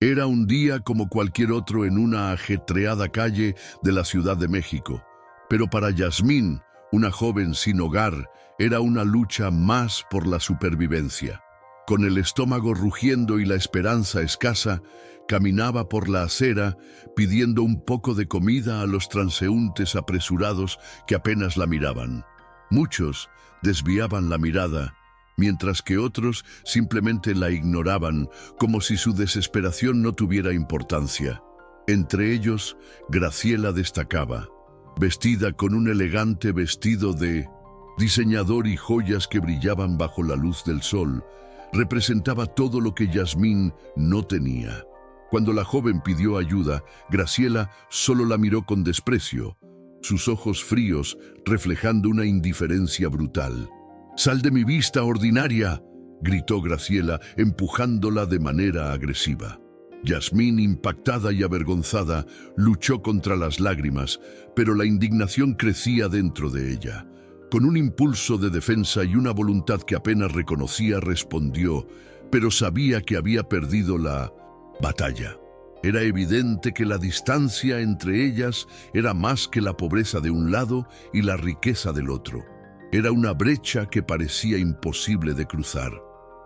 Era un día como cualquier otro en una ajetreada calle de la Ciudad de México, pero para Yasmín, una joven sin hogar, era una lucha más por la supervivencia. Con el estómago rugiendo y la esperanza escasa, caminaba por la acera pidiendo un poco de comida a los transeúntes apresurados que apenas la miraban. Muchos desviaban la mirada, mientras que otros simplemente la ignoraban, como si su desesperación no tuviera importancia. Entre ellos, Graciela destacaba, vestida con un elegante vestido de diseñador y joyas que brillaban bajo la luz del sol. Representaba todo lo que Yasmín no tenía. Cuando la joven pidió ayuda, Graciela solo la miró con desprecio, sus ojos fríos reflejando una indiferencia brutal. «¡Sal de mi vista, ordinaria!», gritó Graciela, empujándola de manera agresiva. Yasmín, impactada y avergonzada, luchó contra las lágrimas, pero la indignación crecía dentro de ella. Con un impulso de defensa y una voluntad que apenas reconocía, respondió, pero sabía que había perdido la batalla. Era evidente que la distancia entre ellas era más que la pobreza de un lado y la riqueza del otro. Era una brecha que parecía imposible de cruzar.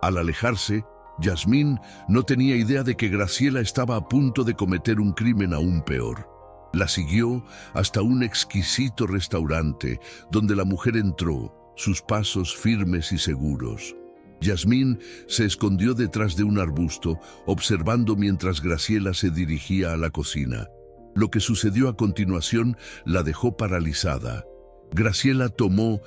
Al alejarse, Yasmín no tenía idea de que Graciela estaba a punto de cometer un crimen aún peor. La siguió hasta un exquisito restaurante donde la mujer entró, sus pasos firmes y seguros. Yasmín se escondió detrás de un arbusto, observando mientras Graciela se dirigía a la cocina. Lo que sucedió a continuación la dejó paralizada. Graciela tomó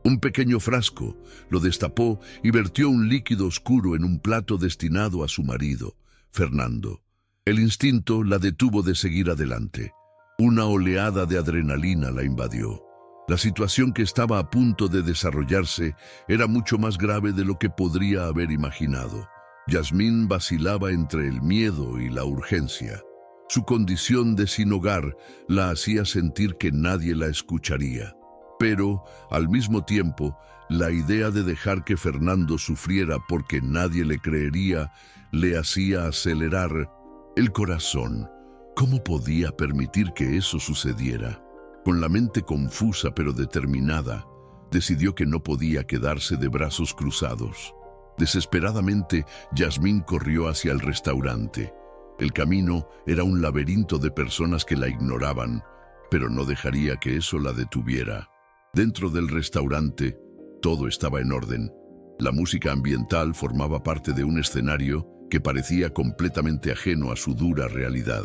un pequeño frasco, lo destapó y vertió un líquido oscuro en un plato destinado a su marido, Fernando. El instinto la detuvo de seguir adelante. Una oleada de adrenalina la invadió. La situación que estaba a punto de desarrollarse era mucho más grave de lo que podría haber imaginado. Yasmín vacilaba entre el miedo y la urgencia. Su condición de sin hogar la hacía sentir que nadie la escucharía. Pero, al mismo tiempo, la idea de dejar que Fernando sufriera porque nadie le creería le hacía acelerar el corazón. ¿Cómo podía permitir que eso sucediera? Con la mente confusa pero determinada, decidió que no podía quedarse de brazos cruzados. Desesperadamente, Yasmín corrió hacia el restaurante. El camino era un laberinto de personas que la ignoraban, pero no dejaría que eso la detuviera. Dentro del restaurante, todo estaba en orden. La música ambiental formaba parte de un escenario que parecía completamente ajeno a su dura realidad.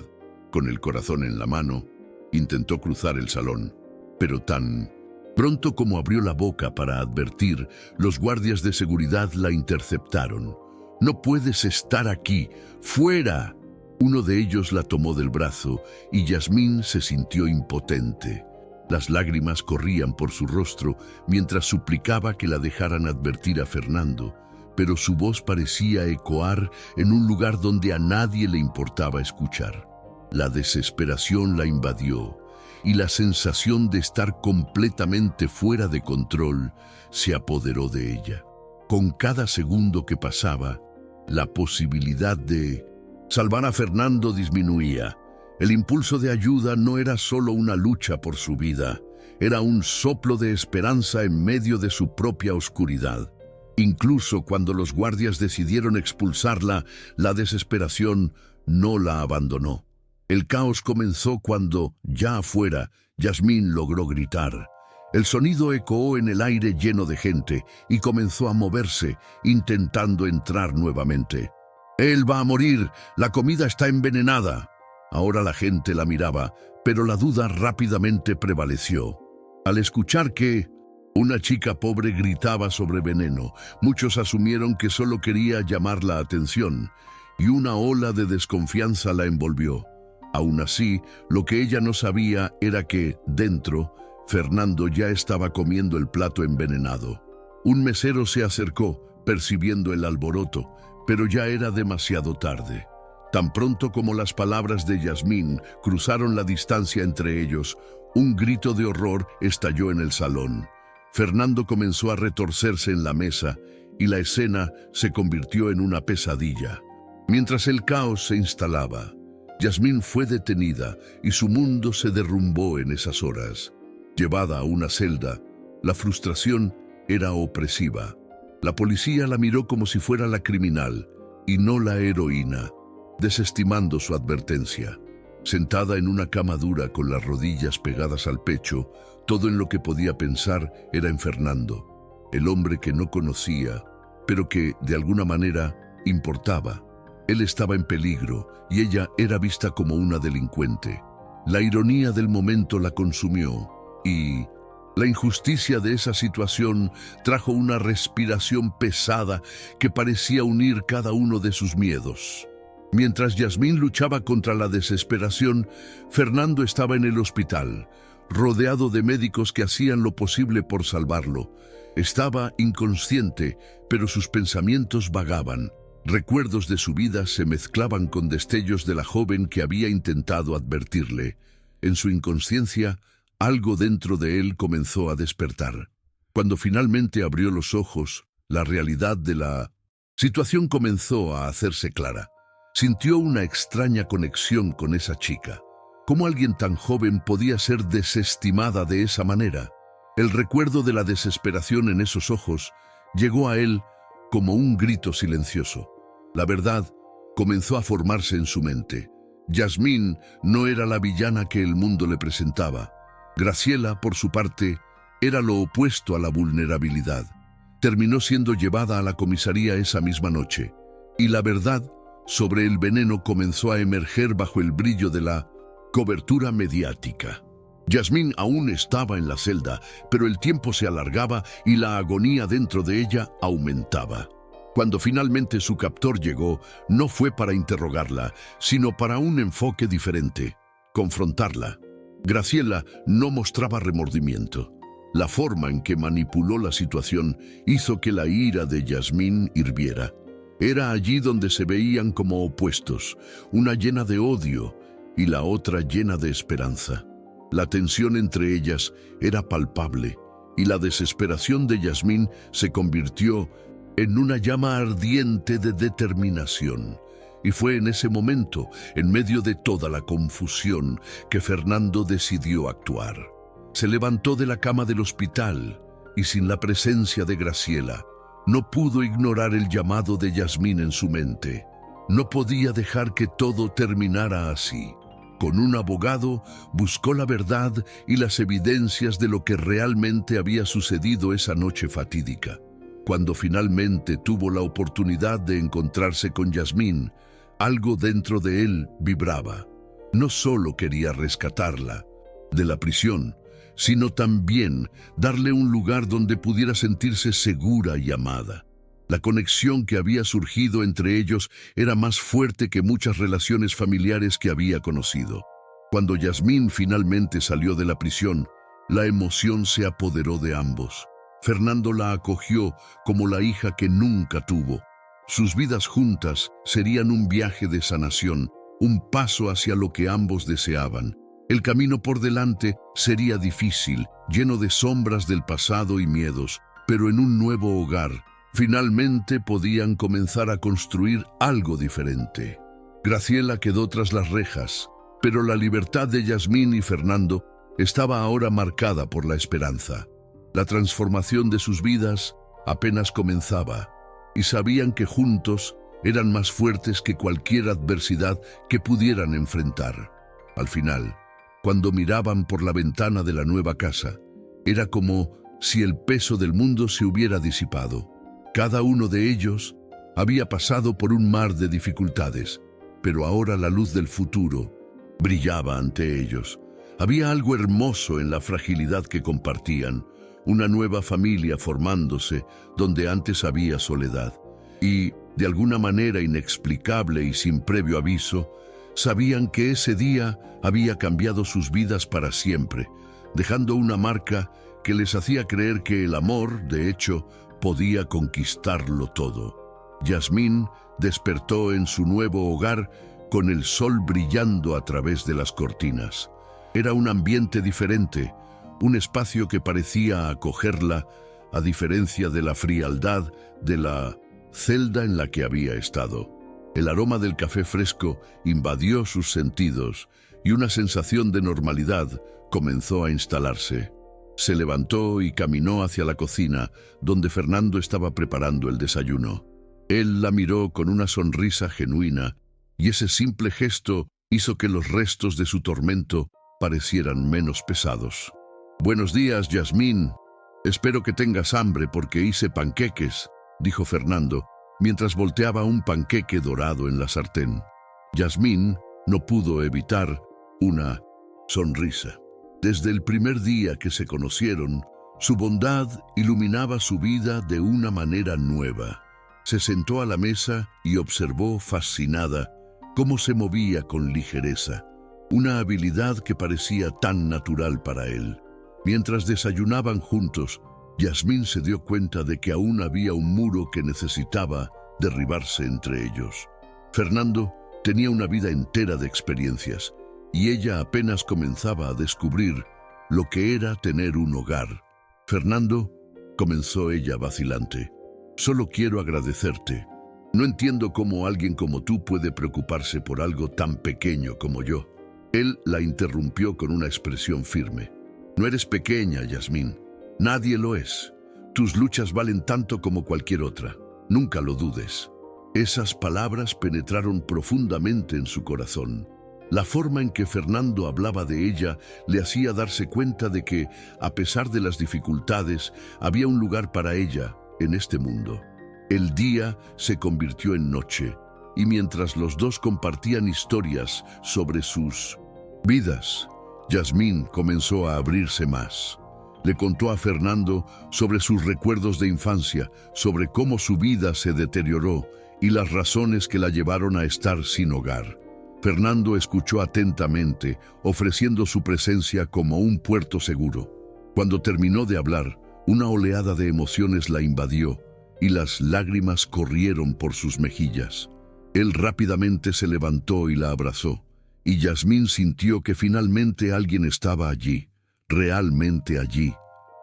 Con el corazón en la mano, intentó cruzar el salón, pero tan pronto como abrió la boca para advertir, los guardias de seguridad la interceptaron. «No puedes estar aquí, fuera». Uno de ellos la tomó del brazo y Yasmín se sintió impotente. Las lágrimas corrían por su rostro mientras suplicaba que la dejaran advertir a Fernando, pero su voz parecía ecoar en un lugar donde a nadie le importaba escuchar. La desesperación la invadió y la sensación de estar completamente fuera de control se apoderó de ella. Con cada segundo que pasaba, la posibilidad de salvar a Fernando disminuía. El impulso de ayuda no era solo una lucha por su vida, era un soplo de esperanza en medio de su propia oscuridad. Incluso cuando los guardias decidieron expulsarla, la desesperación no la abandonó. El caos comenzó cuando, ya afuera, Yasmín logró gritar. El sonido ecoó en el aire lleno de gente y comenzó a moverse, intentando entrar nuevamente. «Él va a morir, la comida está envenenada». Ahora la gente la miraba, pero la duda rápidamente prevaleció. Al escuchar que una chica pobre gritaba sobre veneno, muchos asumieron que solo quería llamar la atención, y una ola de desconfianza la envolvió. Aún así, lo que ella no sabía era que, dentro, Fernando ya estaba comiendo el plato envenenado. Un mesero se acercó, percibiendo el alboroto, pero ya era demasiado tarde. Tan pronto como las palabras de Yasmín cruzaron la distancia entre ellos, un grito de horror estalló en el salón. Fernando comenzó a retorcerse en la mesa y la escena se convirtió en una pesadilla. Mientras el caos se instalaba, Yasmín fue detenida y su mundo se derrumbó en esas horas. Llevada a una celda, la frustración era opresiva. La policía la miró como si fuera la criminal y no la heroína, desestimando su advertencia. Sentada en una cama dura con las rodillas pegadas al pecho, todo en lo que podía pensar era en Fernando, el hombre que no conocía, pero que, de alguna manera, importaba. Él estaba en peligro y ella era vista como una delincuente. La ironía del momento la consumió y la injusticia de esa situación trajo una respiración pesada que parecía unir cada uno de sus miedos. Mientras Yasmín luchaba contra la desesperación, Fernando estaba en el hospital, rodeado de médicos que hacían lo posible por salvarlo. Estaba inconsciente, pero sus pensamientos vagaban. Recuerdos de su vida se mezclaban con destellos de la joven que había intentado advertirle. En su inconsciencia, algo dentro de él comenzó a despertar. Cuando finalmente abrió los ojos, la realidad de la situación comenzó a hacerse clara. Sintió una extraña conexión con esa chica. ¿Cómo alguien tan joven podía ser desestimada de esa manera? El recuerdo de la desesperación en esos ojos llegó a él como un grito silencioso. La verdad comenzó a formarse en su mente. Yasmín no era la villana que el mundo le presentaba. Graciela, por su parte, era lo opuesto a la vulnerabilidad. Terminó siendo llevada a la comisaría esa misma noche, y la verdad sobre el veneno comenzó a emerger bajo el brillo de la cobertura mediática. Yasmín aún estaba en la celda, pero el tiempo se alargaba y la agonía dentro de ella aumentaba. Cuando finalmente su captor llegó, no fue para interrogarla, sino para un enfoque diferente, confrontarla. Graciela no mostraba remordimiento. La forma en que manipuló la situación hizo que la ira de Yasmín hirviera. Era allí donde se veían como opuestos, una llena de odio y la otra llena de esperanza. La tensión entre ellas era palpable y la desesperación de Yasmín se convirtió en una llama ardiente de determinación. Y fue en ese momento, en medio de toda la confusión, que Fernando decidió actuar. Se levantó de la cama del hospital y, sin la presencia de Graciela, no pudo ignorar el llamado de Yasmín en su mente. No podía dejar que todo terminara así. Con un abogado buscó la verdad y las evidencias de lo que realmente había sucedido esa noche fatídica. Cuando finalmente tuvo la oportunidad de encontrarse con Yasmín, algo dentro de él vibraba. No solo quería rescatarla de la prisión, sino también darle un lugar donde pudiera sentirse segura y amada. La conexión que había surgido entre ellos era más fuerte que muchas relaciones familiares que había conocido. Cuando Yasmín finalmente salió de la prisión, la emoción se apoderó de ambos. Fernando la acogió como la hija que nunca tuvo. Sus vidas juntas serían un viaje de sanación, un paso hacia lo que ambos deseaban. El camino por delante sería difícil, lleno de sombras del pasado y miedos, pero en un nuevo hogar, finalmente podían comenzar a construir algo diferente. Graciela quedó tras las rejas, pero la libertad de Yasmín y Fernando estaba ahora marcada por la esperanza. La transformación de sus vidas apenas comenzaba, y sabían que juntos eran más fuertes que cualquier adversidad que pudieran enfrentar. Al final, cuando miraban por la ventana de la nueva casa, era como si el peso del mundo se hubiera disipado. Cada uno de ellos había pasado por un mar de dificultades, pero ahora la luz del futuro brillaba ante ellos. Había algo hermoso en la fragilidad que compartían, una nueva familia formándose donde antes había soledad. Y, de alguna manera inexplicable y sin previo aviso, sabían que ese día había cambiado sus vidas para siempre, dejando una marca que les hacía creer que el amor, de hecho, podía conquistarlo todo. Yasmín despertó en su nuevo hogar con el sol brillando a través de las cortinas. Era un ambiente diferente, un espacio que parecía acogerla, a diferencia de la frialdad de la celda en la que había estado. El aroma del café fresco invadió sus sentidos y una sensación de normalidad comenzó a instalarse. Se levantó y caminó hacia la cocina, donde Fernando estaba preparando el desayuno. Él la miró con una sonrisa genuina, y ese simple gesto hizo que los restos de su tormento parecieran menos pesados. «Buenos días, Yasmín. Espero que tengas hambre porque hice panqueques», dijo Fernando, mientras volteaba un panqueque dorado en la sartén. Yasmín no pudo evitar una sonrisa. Desde el primer día que se conocieron, su bondad iluminaba su vida de una manera nueva. Se sentó a la mesa y observó fascinada cómo se movía con ligereza, una habilidad que parecía tan natural para él. Mientras desayunaban juntos, Yasmín se dio cuenta de que aún había un muro que necesitaba derribarse entre ellos. Fernando tenía una vida entera de experiencias, y ella apenas comenzaba a descubrir lo que era tener un hogar. «Fernando», comenzó ella vacilante, «solo quiero agradecerte. No entiendo cómo alguien como tú puede preocuparse por algo tan pequeño como yo». Él la interrumpió con una expresión firme. «No eres pequeña, Yasmín. Nadie lo es. Tus luchas valen tanto como cualquier otra. Nunca lo dudes». Esas palabras penetraron profundamente en su corazón. La forma en que Fernando hablaba de ella le hacía darse cuenta de que, a pesar de las dificultades, había un lugar para ella en este mundo. El día se convirtió en noche, y mientras los dos compartían historias sobre sus vidas, Yasmín comenzó a abrirse más. Le contó a Fernando sobre sus recuerdos de infancia, sobre cómo su vida se deterioró y las razones que la llevaron a estar sin hogar. Fernando escuchó atentamente, ofreciendo su presencia como un puerto seguro. Cuando terminó de hablar, una oleada de emociones la invadió y las lágrimas corrieron por sus mejillas. Él rápidamente se levantó y la abrazó, y Yasmín sintió que finalmente alguien estaba allí, realmente allí,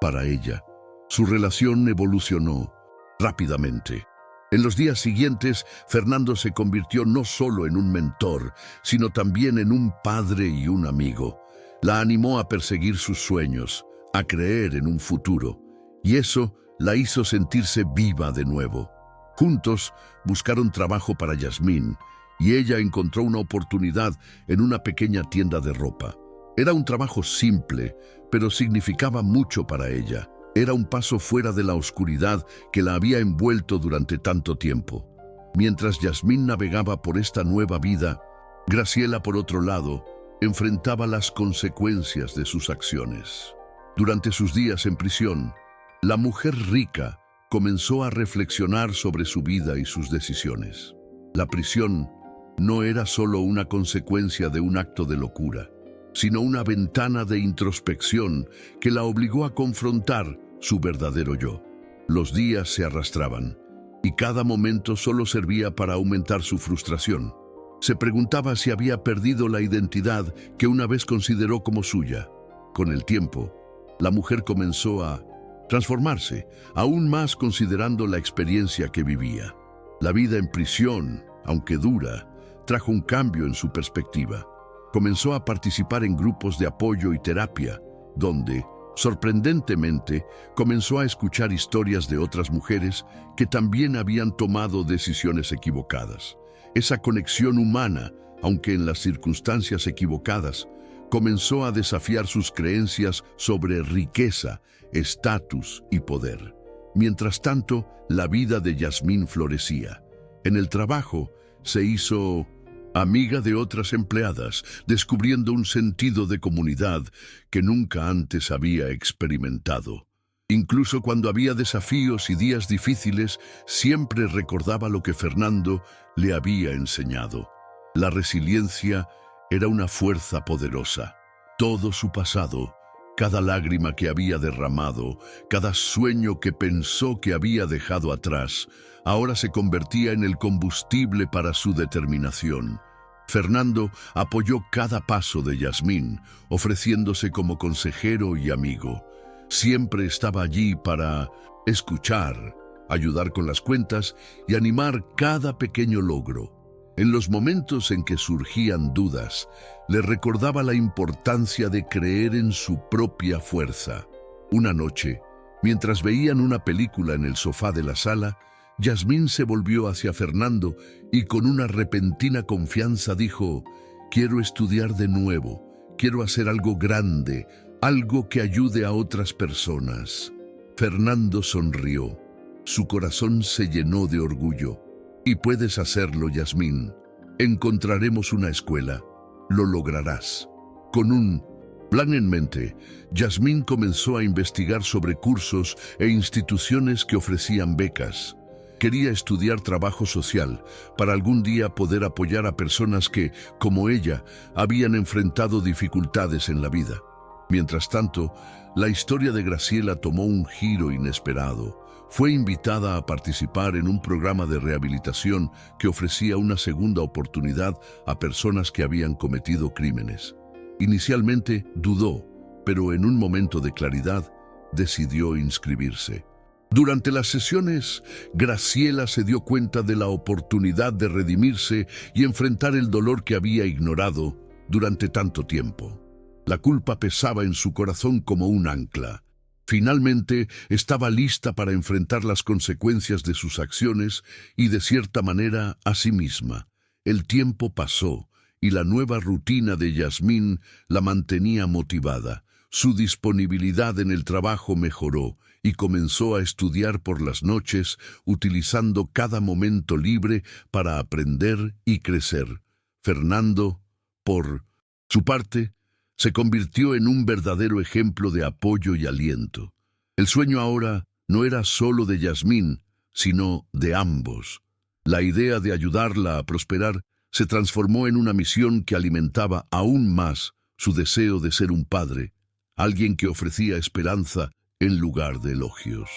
para ella. Su relación evolucionó rápidamente. En los días siguientes, Fernando se convirtió no solo en un mentor, sino también en un padre y un amigo. La animó a perseguir sus sueños, a creer en un futuro, y eso la hizo sentirse viva de nuevo. Juntos buscaron trabajo para Yasmín, y ella encontró una oportunidad en una pequeña tienda de ropa. Era un trabajo simple, pero significaba mucho para ella. Era un paso fuera de la oscuridad que la había envuelto durante tanto tiempo. Mientras Yasmín navegaba por esta nueva vida, Graciela, por otro lado, enfrentaba las consecuencias de sus acciones. Durante sus días en prisión, la mujer rica comenzó a reflexionar sobre su vida y sus decisiones. La prisión no era solo una consecuencia de un acto de locura, sino una ventana de introspección que la obligó a confrontar su verdadero yo. Los días se arrastraban, y cada momento solo servía para aumentar su frustración. Se preguntaba si había perdido la identidad que una vez consideró como suya. Con el tiempo, la mujer comenzó a transformarse, aún más considerando la experiencia que vivía. La vida en prisión, aunque dura, trajo un cambio en su perspectiva. Comenzó a participar en grupos de apoyo y terapia, donde, sorprendentemente, comenzó a escuchar historias de otras mujeres que también habían tomado decisiones equivocadas. Esa conexión humana, aunque en las circunstancias equivocadas, comenzó a desafiar sus creencias sobre riqueza, estatus y poder. Mientras tanto, la vida de Yasmín florecía. En el trabajo, se hizo amiga de otras empleadas, descubriendo un sentido de comunidad que nunca antes había experimentado. Incluso cuando había desafíos y días difíciles, siempre recordaba lo que Fernando le había enseñado. La resiliencia era una fuerza poderosa. Todo su pasado, cada lágrima que había derramado, cada sueño que pensó que había dejado atrás, ahora se convertía en el combustible para su determinación. Fernando apoyó cada paso de Yasmín, ofreciéndose como consejero y amigo. Siempre estaba allí para escuchar, ayudar con las cuentas y animar cada pequeño logro. En los momentos en que surgían dudas, le recordaba la importancia de creer en su propia fuerza. Una noche, mientras veían una película en el sofá de la sala, Yasmín se volvió hacia Fernando y con una repentina confianza dijo: «Quiero estudiar de nuevo, quiero hacer algo grande, algo que ayude a otras personas». Fernando sonrió. Su corazón se llenó de orgullo. «Y puedes hacerlo, Yasmín. Encontraremos una escuela. Lo lograrás». Con un plan en mente, Yasmín comenzó a investigar sobre cursos e instituciones que ofrecían becas. Quería estudiar trabajo social para algún día poder apoyar a personas que, como ella, habían enfrentado dificultades en la vida. Mientras tanto, la historia de Graciela tomó un giro inesperado. Fue invitada a participar en un programa de rehabilitación que ofrecía una segunda oportunidad a personas que habían cometido crímenes. Inicialmente dudó, pero en un momento de claridad decidió inscribirse. Durante las sesiones, Graciela se dio cuenta de la oportunidad de redimirse y enfrentar el dolor que había ignorado durante tanto tiempo. La culpa pesaba en su corazón como un ancla. Finalmente, estaba lista para enfrentar las consecuencias de sus acciones y, de cierta manera, a sí misma. El tiempo pasó y la nueva rutina de Yasmín la mantenía motivada. Su disponibilidad en el trabajo mejoró y comenzó a estudiar por las noches, utilizando cada momento libre para aprender y crecer. Fernando, por su parte, se convirtió en un verdadero ejemplo de apoyo y aliento. El sueño ahora no era solo de Yasmín, sino de ambos. La idea de ayudarla a prosperar se transformó en una misión que alimentaba aún más su deseo de ser un padre, alguien que ofrecía esperanza en lugar de elogios.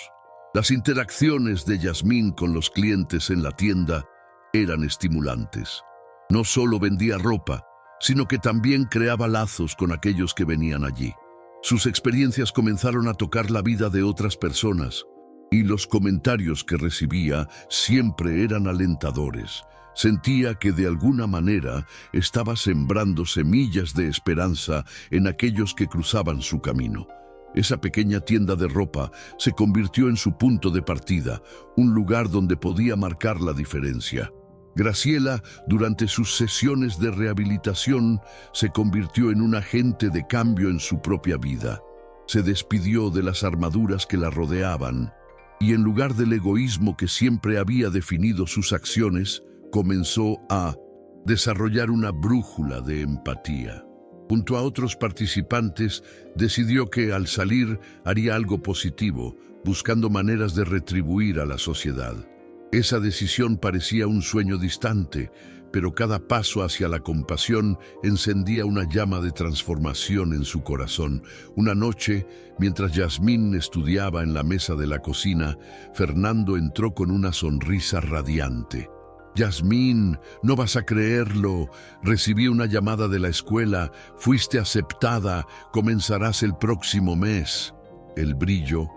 Las interacciones de Yasmín con los clientes en la tienda eran estimulantes. No solo vendía ropa, sino que también creaba lazos con aquellos que venían allí. Sus experiencias comenzaron a tocar la vida de otras personas, y los comentarios que recibía siempre eran alentadores. Sentía que de alguna manera estaba sembrando semillas de esperanza en aquellos que cruzaban su camino. Esa pequeña tienda de ropa se convirtió en su punto de partida, un lugar donde podía marcar la diferencia. Graciela, durante sus sesiones de rehabilitación, se convirtió en un agente de cambio en su propia vida. Se despidió de las armaduras que la rodeaban y, en lugar del egoísmo que siempre había definido sus acciones, comenzó a desarrollar una brújula de empatía. Junto a otros participantes, decidió que al salir haría algo positivo, buscando maneras de retribuir a la sociedad. Esa decisión parecía un sueño distante, pero cada paso hacia la compasión encendía una llama de transformación en su corazón. Una noche, mientras Yasmín estudiaba en la mesa de la cocina, Fernando entró con una sonrisa radiante. «Yasmín, no vas a creerlo. Recibí una llamada de la escuela. Fuiste aceptada. Comenzarás el próximo mes». El brillo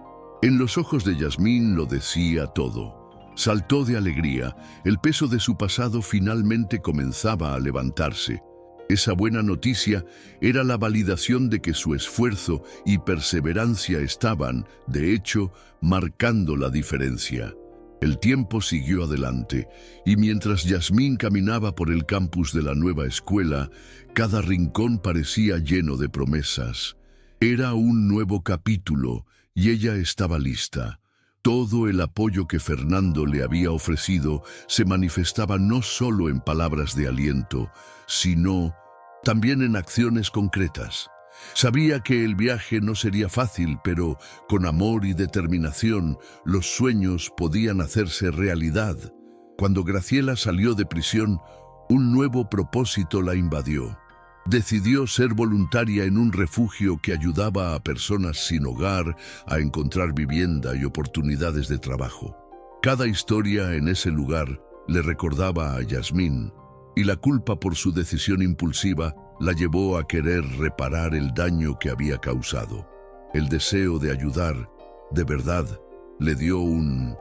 en los ojos de Yasmín lo decía todo. Saltó de alegría. El peso de su pasado finalmente comenzaba a levantarse. Esa buena noticia era la validación de que su esfuerzo y perseverancia estaban, de hecho, marcando la diferencia. El tiempo siguió adelante, y mientras Yasmín caminaba por el campus de la nueva escuela, cada rincón parecía lleno de promesas. Era un nuevo capítulo, y ella estaba lista. Todo el apoyo que Fernando le había ofrecido se manifestaba no solo en palabras de aliento, sino también en acciones concretas. Sabía que el viaje no sería fácil, pero con amor y determinación, los sueños podían hacerse realidad. Cuando Graciela salió de prisión, un nuevo propósito la invadió. Decidió ser voluntaria en un refugio que ayudaba a personas sin hogar a encontrar vivienda y oportunidades de trabajo. Cada historia en ese lugar le recordaba a Yasmín, y la culpa por su decisión impulsiva la llevó a querer reparar el daño que había causado. El deseo de ayudar, de verdad, le dio un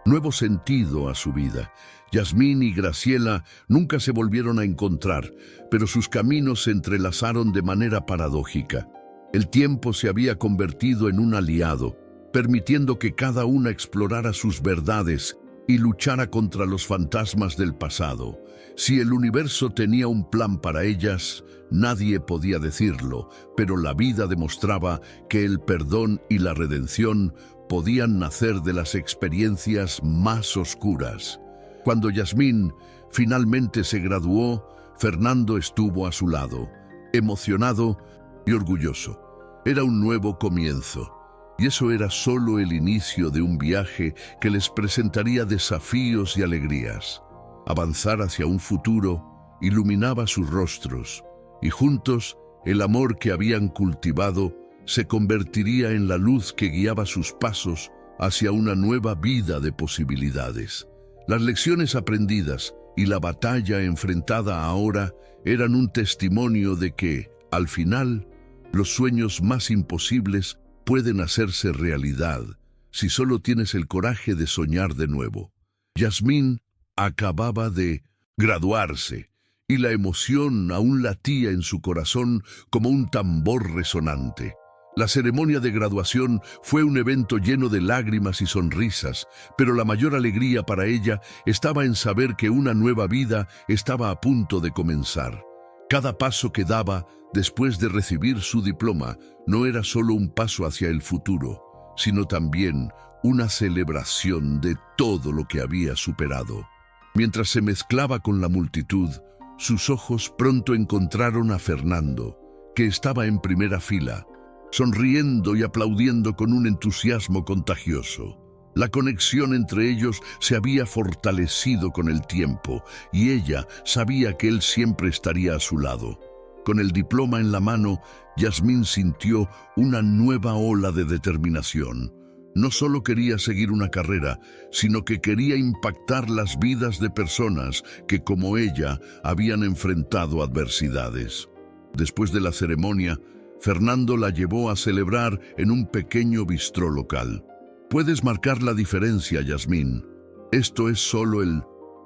nuevo sentido a su vida. Yasmín y Graciela nunca se volvieron a encontrar, pero sus caminos se entrelazaron de manera paradójica. El tiempo se había convertido en un aliado, permitiendo que cada una explorara sus verdades y luchara contra los fantasmas del pasado. Si el universo tenía un plan para ellas, nadie podía decirlo, pero la vida demostraba que el perdón y la redención podían nacer de las experiencias más oscuras. Cuando Yasmín finalmente se graduó, Fernando estuvo a su lado, emocionado y orgulloso. Era un nuevo comienzo, y eso era solo el inicio de un viaje que les presentaría desafíos y alegrías. Avanzar hacia un futuro iluminaba sus rostros, y juntos el amor que habían cultivado se convertiría en la luz que guiaba sus pasos hacia una nueva vida de posibilidades. Las lecciones aprendidas y la batalla enfrentada ahora eran un testimonio de que, al final, los sueños más imposibles pueden hacerse realidad si solo tienes el coraje de soñar de nuevo. Yasmín acababa de graduarse y la emoción aún latía en su corazón como un tambor resonante. La ceremonia de graduación fue un evento lleno de lágrimas y sonrisas, pero la mayor alegría para ella estaba en saber que una nueva vida estaba a punto de comenzar. Cada paso que daba después de recibir su diploma no era solo un paso hacia el futuro, sino también una celebración de todo lo que había superado. Mientras se mezclaba con la multitud, sus ojos pronto encontraron a Fernando, que estaba en primera fila, sonriendo y aplaudiendo con un entusiasmo contagioso. La conexión entre ellos se había fortalecido con el tiempo, y ella sabía que él siempre estaría a su lado. Con el diploma en la mano, Yasmín sintió una nueva ola de determinación. No solo quería seguir una carrera, sino que quería impactar las vidas de personas que, como ella, habían enfrentado adversidades. Después de la ceremonia, Fernando la llevó a celebrar en un pequeño bistró local. «Puedes marcar la diferencia, Yasmín. Esto es solo el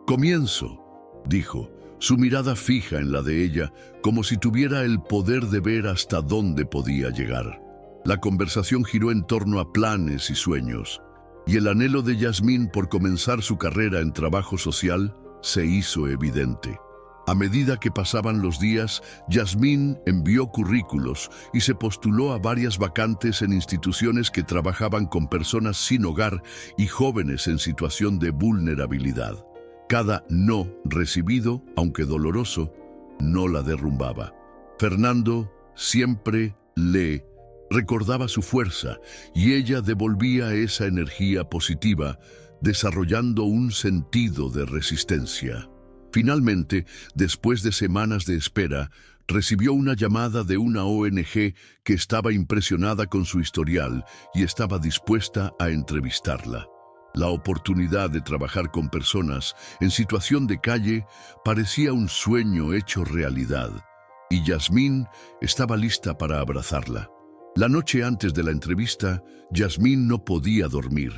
comienzo», dijo, su mirada fija en la de ella, como si tuviera el poder de ver hasta dónde podía llegar. La conversación giró en torno a planes y sueños, y el anhelo de Yasmín por comenzar su carrera en trabajo social se hizo evidente. A medida que pasaban los días, Yasmín envió currículos y se postuló a varias vacantes en instituciones que trabajaban con personas sin hogar y jóvenes en situación de vulnerabilidad. Cada no recibido, aunque doloroso, no la derrumbaba. Fernando siempre le recordaba su fuerza y ella devolvía esa energía positiva, desarrollando un sentido de resistencia. Finalmente, después de semanas de espera, recibió una llamada de una ONG que estaba impresionada con su historial y estaba dispuesta a entrevistarla. La oportunidad de trabajar con personas en situación de calle parecía un sueño hecho realidad, y Yasmín estaba lista para abrazarla. La noche antes de la entrevista, Yasmín no podía dormir.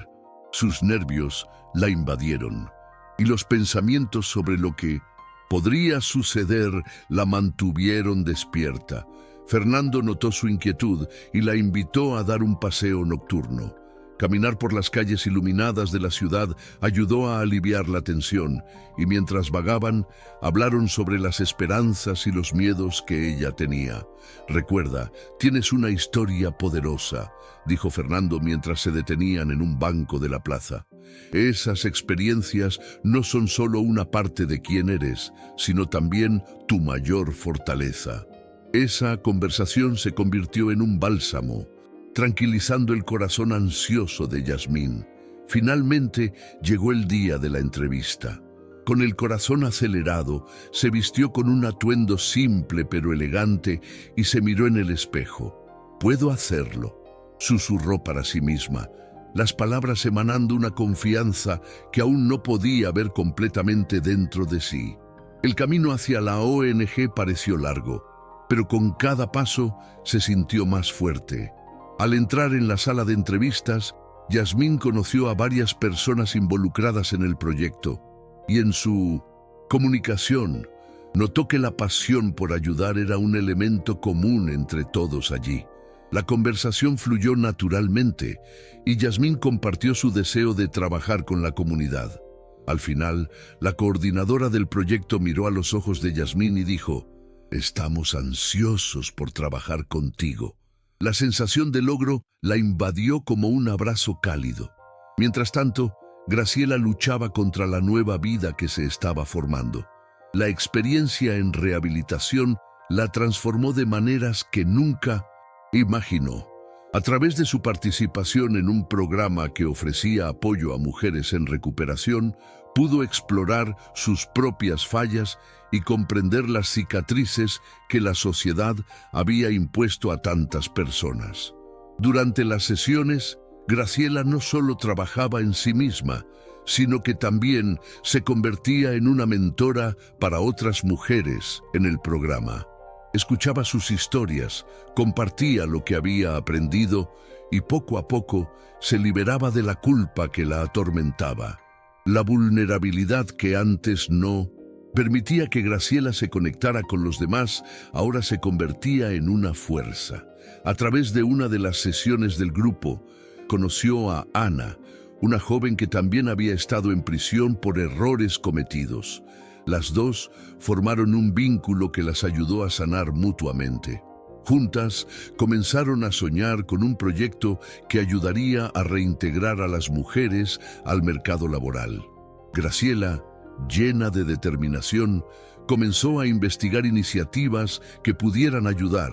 Sus nervios la invadieron, y los pensamientos sobre lo que podría suceder la mantuvieron despierta. Fernando notó su inquietud y la invitó a dar un paseo nocturno. Caminar por las calles iluminadas de la ciudad ayudó a aliviar la tensión, y mientras vagaban, hablaron sobre las esperanzas y los miedos que ella tenía. «Recuerda, tienes una historia poderosa», dijo Fernando mientras se detenían en un banco de la plaza. «Esas experiencias no son solo una parte de quién eres, sino también tu mayor fortaleza». Esa conversación se convirtió en un bálsamo, tranquilizando el corazón ansioso de Yasmín. Finalmente llegó el día de la entrevista. Con el corazón acelerado, se vistió con un atuendo simple pero elegante y se miró en el espejo. «Puedo hacerlo», susurró para sí misma, las palabras emanando una confianza que aún no podía ver completamente dentro de sí. El camino hacia la ONG pareció largo, pero con cada paso se sintió más fuerte. Al entrar en la sala de entrevistas, Yasmín conoció a varias personas involucradas en el proyecto y en su comunicación notó que la pasión por ayudar era un elemento común entre todos allí. La conversación fluyó naturalmente y Yasmín compartió su deseo de trabajar con la comunidad. Al final, la coordinadora del proyecto miró a los ojos de Yasmín y dijo: «Estamos ansiosos por trabajar contigo». La sensación de logro la invadió como un abrazo cálido. Mientras tanto, Graciela luchaba contra la nueva vida que se estaba formando. La experiencia en rehabilitación la transformó de maneras que nunca imaginó. A través de su participación en un programa que ofrecía apoyo a mujeres en recuperación, pudo explorar sus propias fallas y comprender las cicatrices que la sociedad había impuesto a tantas personas. Durante las sesiones, Graciela no solo trabajaba en sí misma, sino que también se convertía en una mentora para otras mujeres en el programa. Escuchaba sus historias, compartía lo que había aprendido y poco a poco se liberaba de la culpa que la atormentaba. La vulnerabilidad que antes no permitía que Graciela se conectara con los demás, ahora se convertía en una fuerza. A través de una de las sesiones del grupo, conoció a Ana, una joven que también había estado en prisión por errores cometidos. Las dos formaron un vínculo que las ayudó a sanar mutuamente. Juntas comenzaron a soñar con un proyecto que ayudaría a reintegrar a las mujeres al mercado laboral. Graciela, llena de determinación, comenzó a investigar iniciativas que pudieran ayudar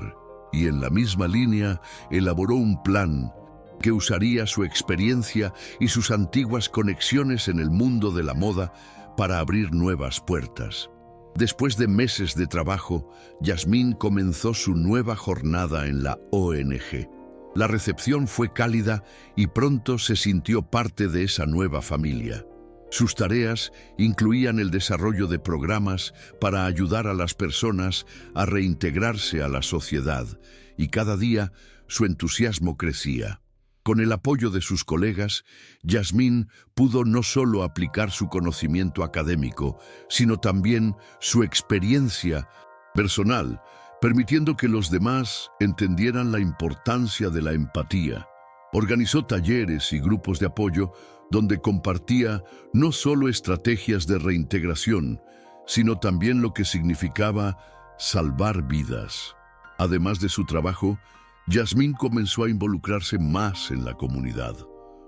y en la misma línea elaboró un plan que usaría su experiencia y sus antiguas conexiones en el mundo de la moda para abrir nuevas puertas. Después de meses de trabajo, Yasmín comenzó su nueva jornada en la ONG. La recepción fue cálida y pronto se sintió parte de esa nueva familia. Sus tareas incluían el desarrollo de programas para ayudar a las personas a reintegrarse a la sociedad, y cada día su entusiasmo crecía. Con el apoyo de sus colegas, Yasmín pudo no solo aplicar su conocimiento académico, sino también su experiencia personal, permitiendo que los demás entendieran la importancia de la empatía. Organizó talleres y grupos de apoyo donde compartía no solo estrategias de reintegración, sino también lo que significaba salvar vidas. Además de su trabajo, Yasmín comenzó a involucrarse más en la comunidad.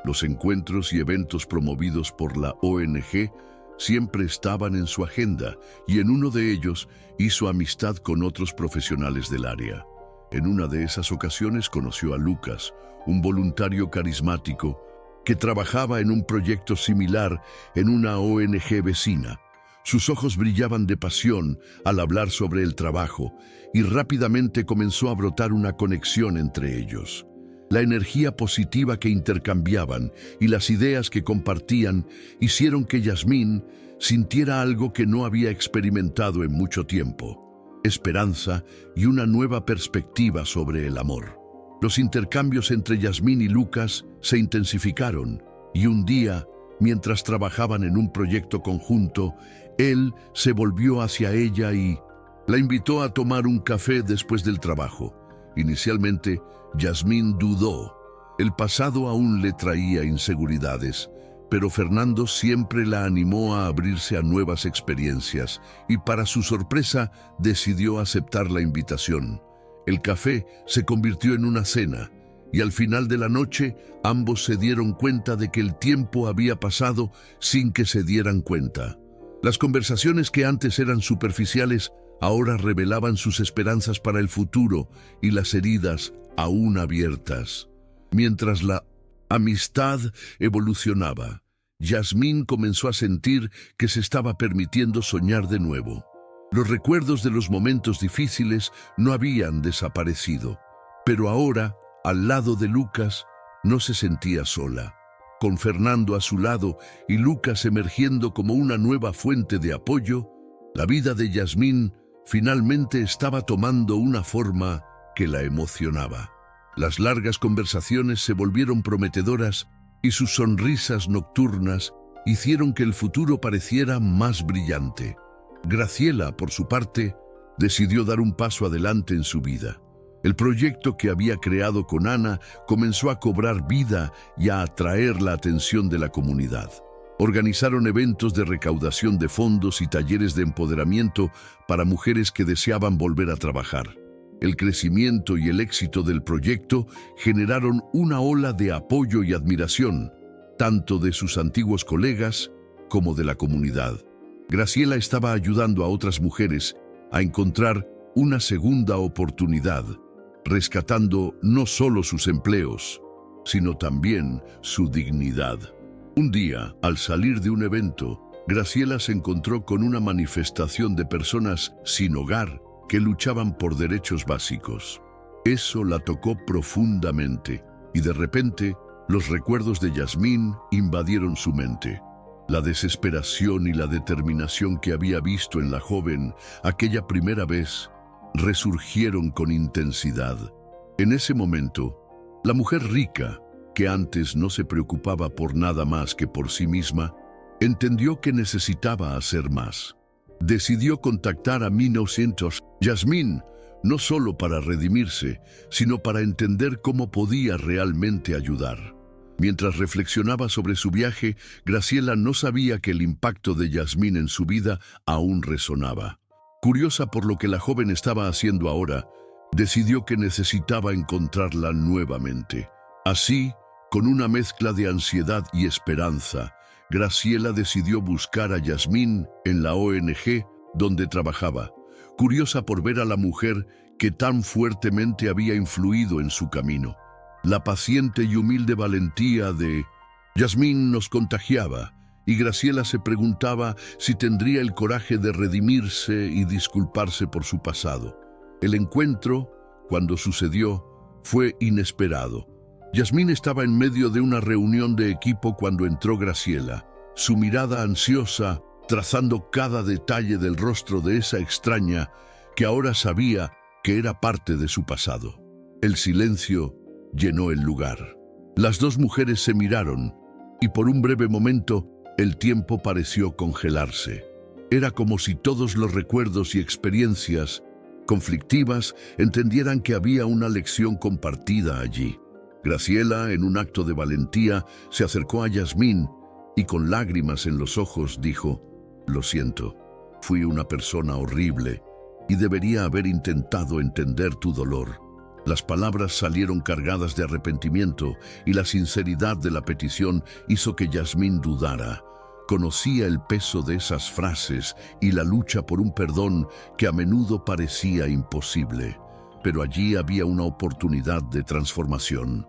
Los encuentros y eventos promovidos por la ONG siempre estaban en su agenda y en uno de ellos hizo amistad con otros profesionales del área. En una de esas ocasiones conoció a Lucas, un voluntario carismático que trabajaba en un proyecto similar en una ONG vecina. Sus ojos brillaban de pasión al hablar sobre el trabajo y rápidamente comenzó a brotar una conexión entre ellos. La energía positiva que intercambiaban y las ideas que compartían hicieron que Yasmín sintiera algo que no había experimentado en mucho tiempo: esperanza y una nueva perspectiva sobre el amor. Los intercambios entre Yasmín y Lucas se intensificaron y un día, mientras trabajaban en un proyecto conjunto, él se volvió hacia ella y la invitó a tomar un café después del trabajo. Inicialmente, Yasmín dudó. El pasado aún le traía inseguridades, pero Fernando siempre la animó a abrirse a nuevas experiencias y, para su sorpresa, decidió aceptar la invitación. El café se convirtió en una cena y al final de la noche ambos se dieron cuenta de que el tiempo había pasado sin que se dieran cuenta. Las conversaciones que antes eran superficiales ahora revelaban sus esperanzas para el futuro y las heridas aún abiertas. Mientras la amistad evolucionaba, Yasmín comenzó a sentir que se estaba permitiendo soñar de nuevo. Los recuerdos de los momentos difíciles no habían desaparecido, pero ahora, al lado de Lucas, no se sentía sola. Con Fernando a su lado y Lucas emergiendo como una nueva fuente de apoyo, la vida de Yasmín finalmente estaba tomando una forma que la emocionaba. Las largas conversaciones se volvieron prometedoras y sus sonrisas nocturnas hicieron que el futuro pareciera más brillante. Graciela, por su parte, decidió dar un paso adelante en su vida. El proyecto que había creado con Ana comenzó a cobrar vida y a atraer la atención de la comunidad. Organizaron eventos de recaudación de fondos y talleres de empoderamiento para mujeres que deseaban volver a trabajar. El crecimiento y el éxito del proyecto generaron una ola de apoyo y admiración, tanto de sus antiguos colegas como de la comunidad. Graciela estaba ayudando a otras mujeres a encontrar una segunda oportunidad, rescatando no solo sus empleos, sino también su dignidad. Un día, al salir de un evento, Graciela se encontró con una manifestación de personas sin hogar que luchaban por derechos básicos. Eso la tocó profundamente y de repente los recuerdos de Yasmín invadieron su mente. La desesperación y la determinación que había visto en la joven aquella primera vez resurgieron con intensidad. En ese momento, la mujer rica, que antes no se preocupaba por nada más que por sí misma, entendió que necesitaba hacer más. Decidió contactar a 1900 Yasmín, no solo para redimirse, sino para entender cómo podía realmente ayudar. Mientras reflexionaba sobre su viaje, Graciela no sabía que el impacto de Yasmín en su vida aún resonaba. Curiosa por lo que la joven estaba haciendo ahora, decidió que necesitaba encontrarla nuevamente. Así, con una mezcla de ansiedad y esperanza, Graciela decidió buscar a Yasmín en la ONG donde trabajaba, curiosa por ver a la mujer que tan fuertemente había influido en su camino. La paciente y humilde valentía de Yasmín nos contagiaba, y Graciela se preguntaba si tendría el coraje de redimirse y disculparse por su pasado. El encuentro, cuando sucedió, fue inesperado. Yasmín estaba en medio de una reunión de equipo cuando entró Graciela, su mirada ansiosa, trazando cada detalle del rostro de esa extraña que ahora sabía que era parte de su pasado. El silencio llenó el lugar. Las dos mujeres se miraron y por un breve momento el tiempo pareció congelarse. Era como si todos los recuerdos y experiencias conflictivas entendieran que había una lección compartida allí. Graciela, en un acto de valentía, se acercó a Yasmín y con lágrimas en los ojos dijo: «Lo siento, fui una persona horrible y debería haber intentado entender tu dolor». Las palabras salieron cargadas de arrepentimiento y la sinceridad de la petición hizo que Yasmín dudara. Conocía el peso de esas frases y la lucha por un perdón que a menudo parecía imposible. Pero allí había una oportunidad de transformación.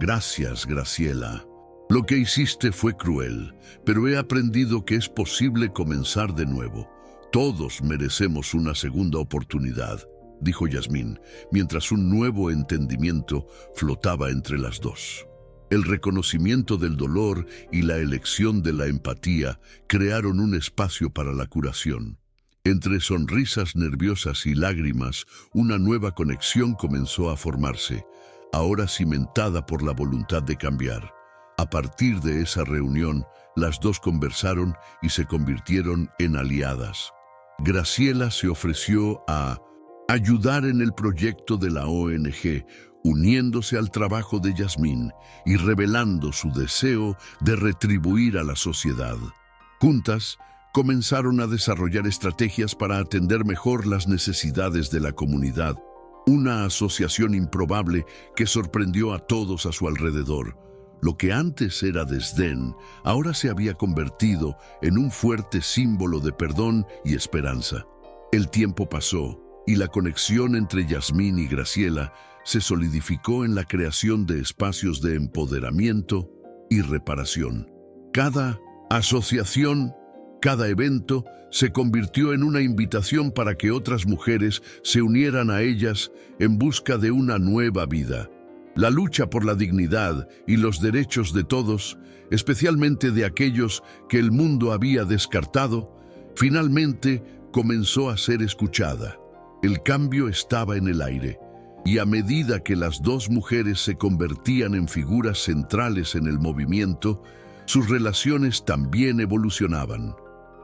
«Gracias, Graciela. Lo que hiciste fue cruel, pero he aprendido que es posible comenzar de nuevo. Todos merecemos una segunda oportunidad», dijo Yasmín, mientras un nuevo entendimiento flotaba entre las dos. El reconocimiento del dolor y la elección de la empatía crearon un espacio para la curación. Entre sonrisas nerviosas y lágrimas, una nueva conexión comenzó a formarse, ahora cimentada por la voluntad de cambiar. A partir de esa reunión, las dos conversaron y se convirtieron en aliadas. Graciela se ofreció a ayudar en el proyecto de la ONG, uniéndose al trabajo de Yasmín y revelando su deseo de retribuir a la sociedad. Juntas, comenzaron a desarrollar estrategias para atender mejor las necesidades de la comunidad, una asociación improbable que sorprendió a todos a su alrededor. Lo que antes era desdén, ahora se había convertido en un fuerte símbolo de perdón y esperanza. El tiempo pasó y la conexión entre Yasmín y Graciela se solidificó en la creación de espacios de empoderamiento y reparación. Cada asociación, cada evento se convirtió en una invitación para que otras mujeres se unieran a ellas en busca de una nueva vida. La lucha por la dignidad y los derechos de todos, especialmente de aquellos que el mundo había descartado, finalmente comenzó a ser escuchada. El cambio estaba en el aire, Y a medida que las dos mujeres se convertían en figuras centrales en el movimiento, sus relaciones también evolucionaban.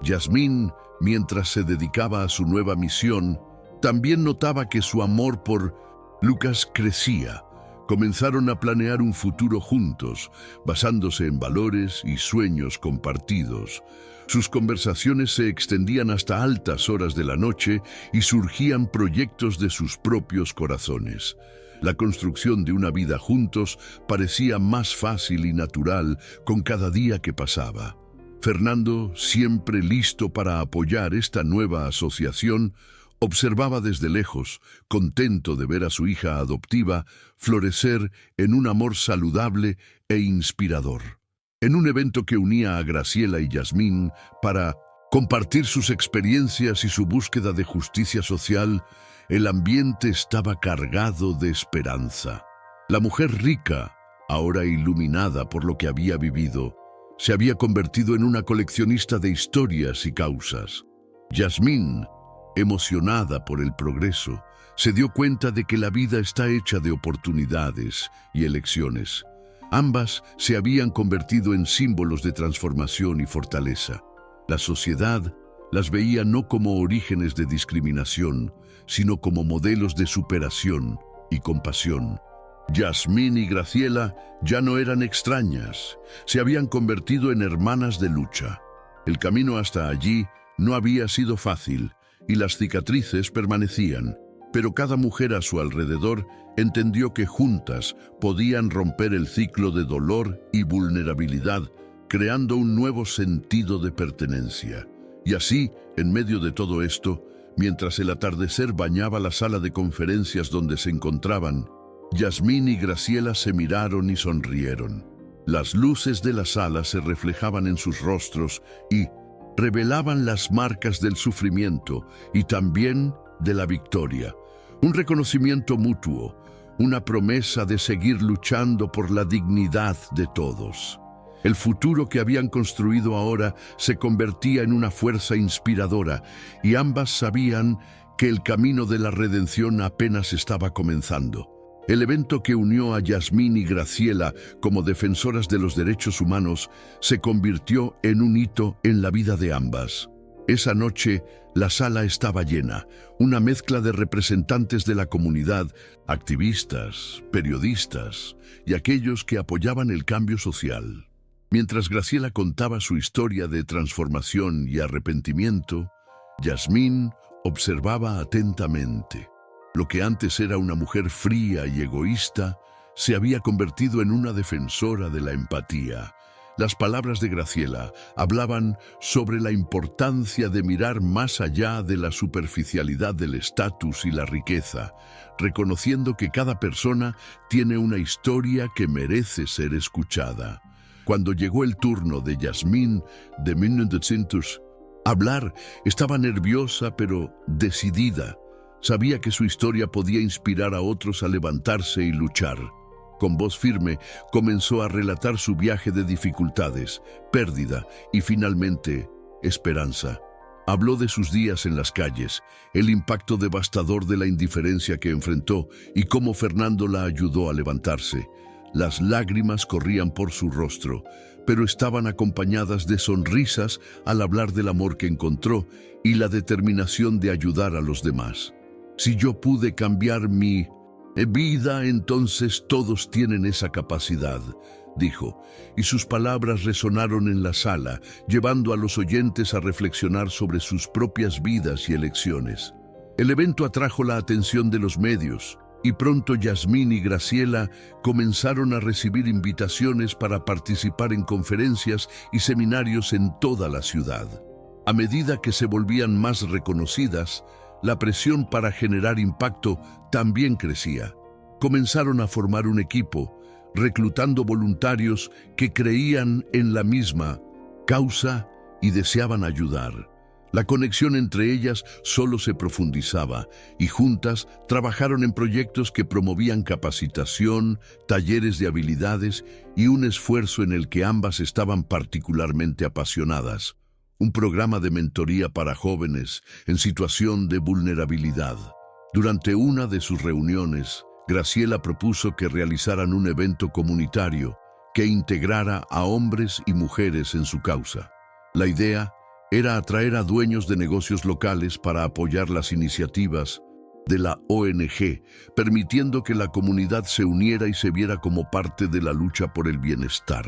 Yasmín, mientras se dedicaba a su nueva misión, también notaba que su amor por Lucas crecía. Comenzaron a planear un futuro juntos, basándose en valores y sueños compartidos. Sus conversaciones se extendían hasta altas horas de la noche y surgían proyectos de sus propios corazones. La construcción de una vida juntos parecía más fácil y natural con cada día que pasaba. Fernando, siempre listo para apoyar esta nueva asociación, observaba desde lejos, contento de ver a su hija adoptiva florecer en un amor saludable e inspirador. En un evento que unía a Graciela y Yasmín para compartir sus experiencias y su búsqueda de justicia social, el ambiente estaba cargado de esperanza. La mujer rica, ahora iluminada por lo que había vivido, se había convertido en una coleccionista de historias y causas. Yasmín, emocionada por el progreso, se dio cuenta de que la vida está hecha de oportunidades y elecciones. Ambas se habían convertido en símbolos de transformación y fortaleza. La sociedad las veía no como orígenes de discriminación, sino como modelos de superación y compasión. Yasmín y Graciela ya no eran extrañas, se habían convertido en hermanas de lucha. El camino hasta allí no había sido fácil y las cicatrices permanecían, pero cada mujer a su alrededor entendió que juntas podían romper el ciclo de dolor y vulnerabilidad, creando un nuevo sentido de pertenencia. Y así, en medio de todo esto, mientras el atardecer bañaba la sala de conferencias donde se encontraban, Yasmín y Graciela se miraron y sonrieron. Las luces de la sala se reflejaban en sus rostros y revelaban las marcas del sufrimiento y también de la victoria. Un reconocimiento mutuo, una promesa de seguir luchando por la dignidad de todos. El futuro que habían construido ahora se convertía en una fuerza inspiradora y ambas sabían que el camino de la redención apenas estaba comenzando. El evento que unió a Yasmín y Graciela como defensoras de los derechos humanos se convirtió en un hito en la vida de ambas. Esa noche, la sala estaba llena, una mezcla de representantes de la comunidad, activistas, periodistas y aquellos que apoyaban el cambio social. Mientras Graciela contaba su historia de transformación y arrepentimiento, Yasmín observaba atentamente. Lo que antes era una mujer fría y egoísta, se había convertido en una defensora de la empatía. Las palabras de Graciela hablaban sobre la importancia de mirar más allá de la superficialidad del estatus y la riqueza, reconociendo que cada persona tiene una historia que merece ser escuchada. Cuando llegó el turno de Yasmín de 1900 hablar, estaba nerviosa pero decidida. Sabía que su historia podía inspirar a otros a levantarse y luchar. Con voz firme, comenzó a relatar su viaje de dificultades, pérdida y finalmente, esperanza. Habló de sus días en las calles, el impacto devastador de la indiferencia que enfrentó y cómo Fernando la ayudó a levantarse. Las lágrimas corrían por su rostro, pero estaban acompañadas de sonrisas al hablar del amor que encontró y la determinación de ayudar a los demás. Si yo pude cambiar mi vida, entonces todos tienen esa capacidad, dijo, y sus palabras resonaron en la sala, llevando a los oyentes a reflexionar sobre sus propias vidas y elecciones. El evento atrajo la atención de los medios, y pronto Yasmín y Graciela comenzaron a recibir invitaciones para participar en conferencias y seminarios en toda la ciudad. A medida que se volvían más reconocidas, la presión para generar impacto también crecía. Comenzaron a formar un equipo, reclutando voluntarios que creían en la misma causa y deseaban ayudar. La conexión entre ellas solo se profundizaba y juntas trabajaron en proyectos que promovían capacitación, talleres de habilidades y un esfuerzo en el que ambas estaban particularmente apasionadas. Un programa de mentoría para jóvenes en situación de vulnerabilidad. Durante una de sus reuniones, Graciela propuso que realizaran un evento comunitario que integrara a hombres y mujeres en su causa. La idea era atraer a dueños de negocios locales para apoyar las iniciativas de la ONG, permitiendo que la comunidad se uniera y se viera como parte de la lucha por el bienestar.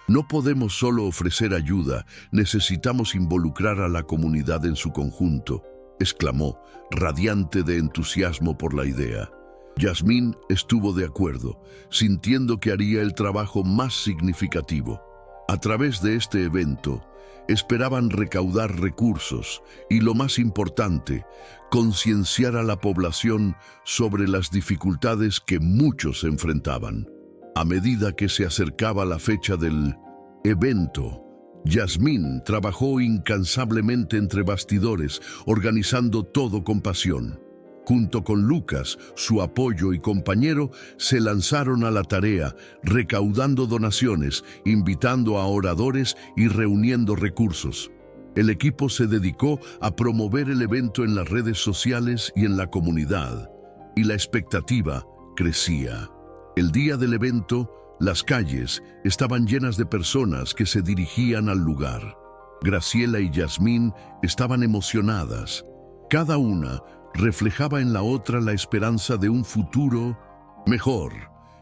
No podemos solo ofrecer ayuda, necesitamos involucrar a la comunidad en su conjunto, exclamó, radiante de entusiasmo por la idea. Yasmín estuvo de acuerdo, sintiendo que haría el trabajo más significativo. A través de este evento, esperaban recaudar recursos y, lo más importante, concienciar a la población sobre las dificultades que muchos enfrentaban. A medida que se acercaba la fecha del evento, Yasmín trabajó incansablemente entre bastidores, organizando todo con pasión. Junto con Lucas, su apoyo y compañero, se lanzaron a la tarea, recaudando donaciones, invitando a oradores y reuniendo recursos. El equipo se dedicó a promover el evento en las redes sociales y en la comunidad, y la expectativa crecía. El día del evento, las calles estaban llenas de personas que se dirigían al lugar. Graciela y Yasmín estaban emocionadas. Cada una reflejaba en la otra la esperanza de un futuro mejor.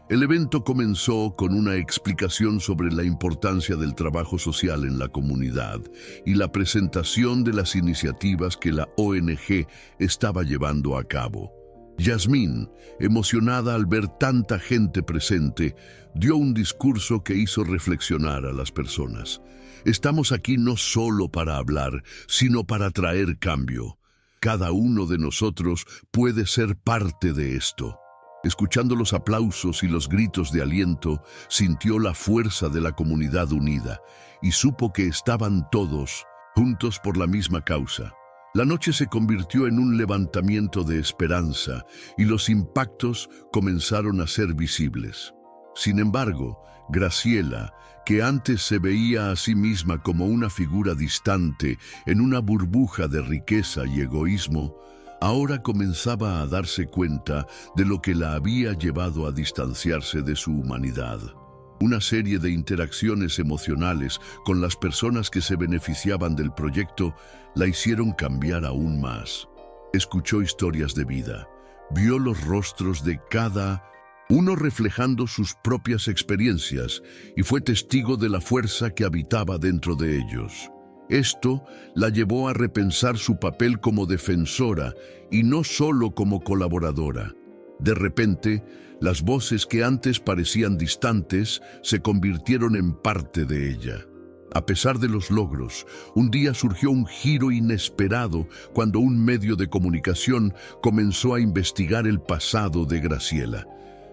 El evento comenzó con una explicación sobre la importancia del trabajo social en la comunidad y la presentación de las iniciativas que la ONG estaba llevando a cabo. Yasmín, emocionada al ver tanta gente presente, dio un discurso que hizo reflexionar a las personas. Estamos aquí no solo para hablar, sino para traer cambio. Cada uno de nosotros puede ser parte de esto. Escuchando los aplausos y los gritos de aliento, sintió la fuerza de la comunidad unida y supo que estaban todos juntos por la misma causa. La noche se convirtió en un levantamiento de esperanza y los impactos comenzaron a ser visibles. Sin embargo, Graciela, que antes se veía a sí misma como una figura distante en una burbuja de riqueza y egoísmo, ahora comenzaba a darse cuenta de lo que la había llevado a distanciarse de su humanidad. Una serie de interacciones emocionales con las personas que se beneficiaban del proyecto la hicieron cambiar aún más. Escuchó historias de vida, vio los rostros de cada uno reflejando sus propias experiencias y fue testigo de la fuerza que habitaba dentro de ellos. Esto la llevó a repensar su papel como defensora y no solo como colaboradora. De repente, las voces que antes parecían distantes se convirtieron en parte de ella. A pesar de los logros, un día surgió un giro inesperado cuando un medio de comunicación comenzó a investigar el pasado de Graciela.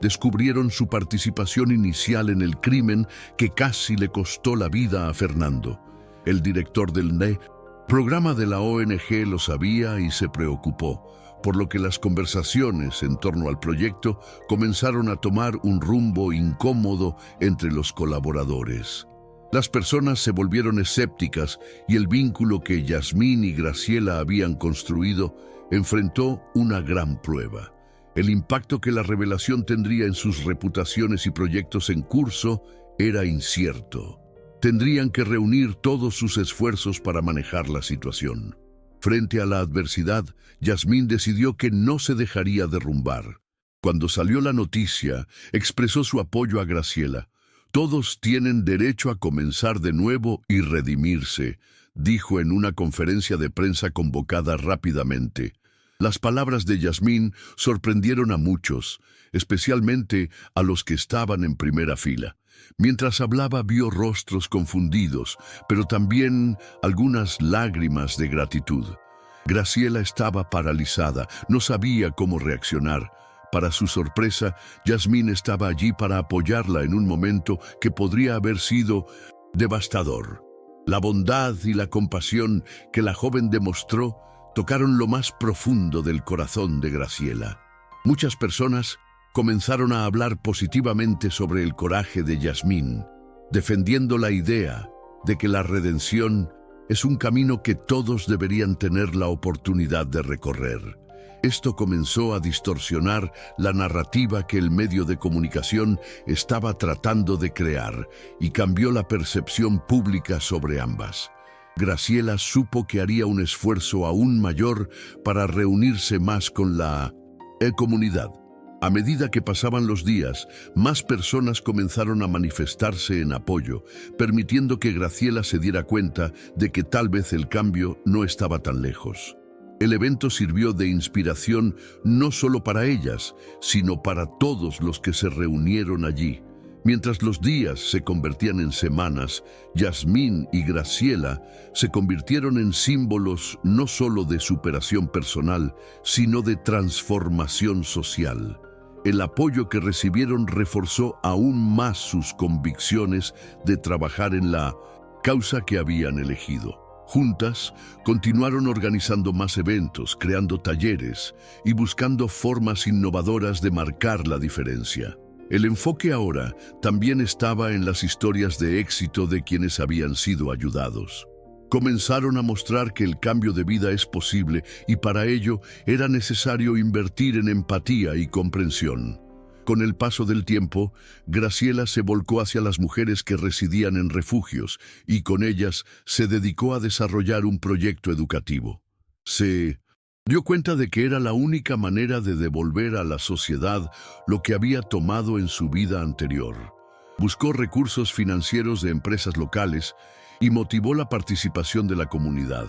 Descubrieron su participación inicial en el crimen que casi le costó la vida a Fernando. El director del programa de la ONG lo sabía y se preocupó, por lo que las conversaciones en torno al proyecto comenzaron a tomar un rumbo incómodo entre los colaboradores. Las personas se volvieron escépticas y el vínculo que Yasmín y Graciela habían construido enfrentó una gran prueba. El impacto que la revelación tendría en sus reputaciones y proyectos en curso era incierto. Tendrían que reunir todos sus esfuerzos para manejar la situación. Frente a la adversidad, Yasmín decidió que no se dejaría derrumbar. Cuando salió la noticia, expresó su apoyo a Graciela. Todos tienen derecho a comenzar de nuevo y redimirse, dijo en una conferencia de prensa convocada rápidamente. Las palabras de Yasmín sorprendieron a muchos, especialmente a los que estaban en primera fila. Mientras hablaba vio rostros confundidos, pero también algunas lágrimas de gratitud. Graciela estaba paralizada, no sabía cómo reaccionar. Para su sorpresa, Yasmín estaba allí para apoyarla en un momento que podría haber sido devastador. La bondad y la compasión que la joven demostró tocaron lo más profundo del corazón de Graciela. Muchas personas comenzaron a hablar positivamente sobre el coraje de Yasmín, defendiendo la idea de que la redención es un camino que todos deberían tener la oportunidad de recorrer. Esto comenzó a distorsionar la narrativa que el medio de comunicación estaba tratando de crear y cambió la percepción pública sobre ambas. Graciela supo que haría un esfuerzo aún mayor para reunirse más con la comunidad. A medida que pasaban los días, más personas comenzaron a manifestarse en apoyo, permitiendo que Graciela se diera cuenta de que tal vez el cambio no estaba tan lejos. El evento sirvió de inspiración no solo para ellas, sino para todos los que se reunieron allí. Mientras los días se convertían en semanas, Yasmín y Graciela se convirtieron en símbolos no solo de superación personal, sino de transformación social. El apoyo que recibieron reforzó aún más sus convicciones de trabajar en la causa que habían elegido. Juntas, continuaron organizando más eventos, creando talleres y buscando formas innovadoras de marcar la diferencia. El enfoque ahora también estaba en las historias de éxito de quienes habían sido ayudados. Comenzaron a mostrar que el cambio de vida es posible y para ello era necesario invertir en empatía y comprensión. Con el paso del tiempo, Graciela se volcó hacia las mujeres que residían en refugios y con ellas se dedicó a desarrollar un proyecto educativo. Se dio cuenta de que era la única manera de devolver a la sociedad lo que había tomado en su vida anterior. Buscó recursos financieros de empresas locales y motivó la participación de la comunidad.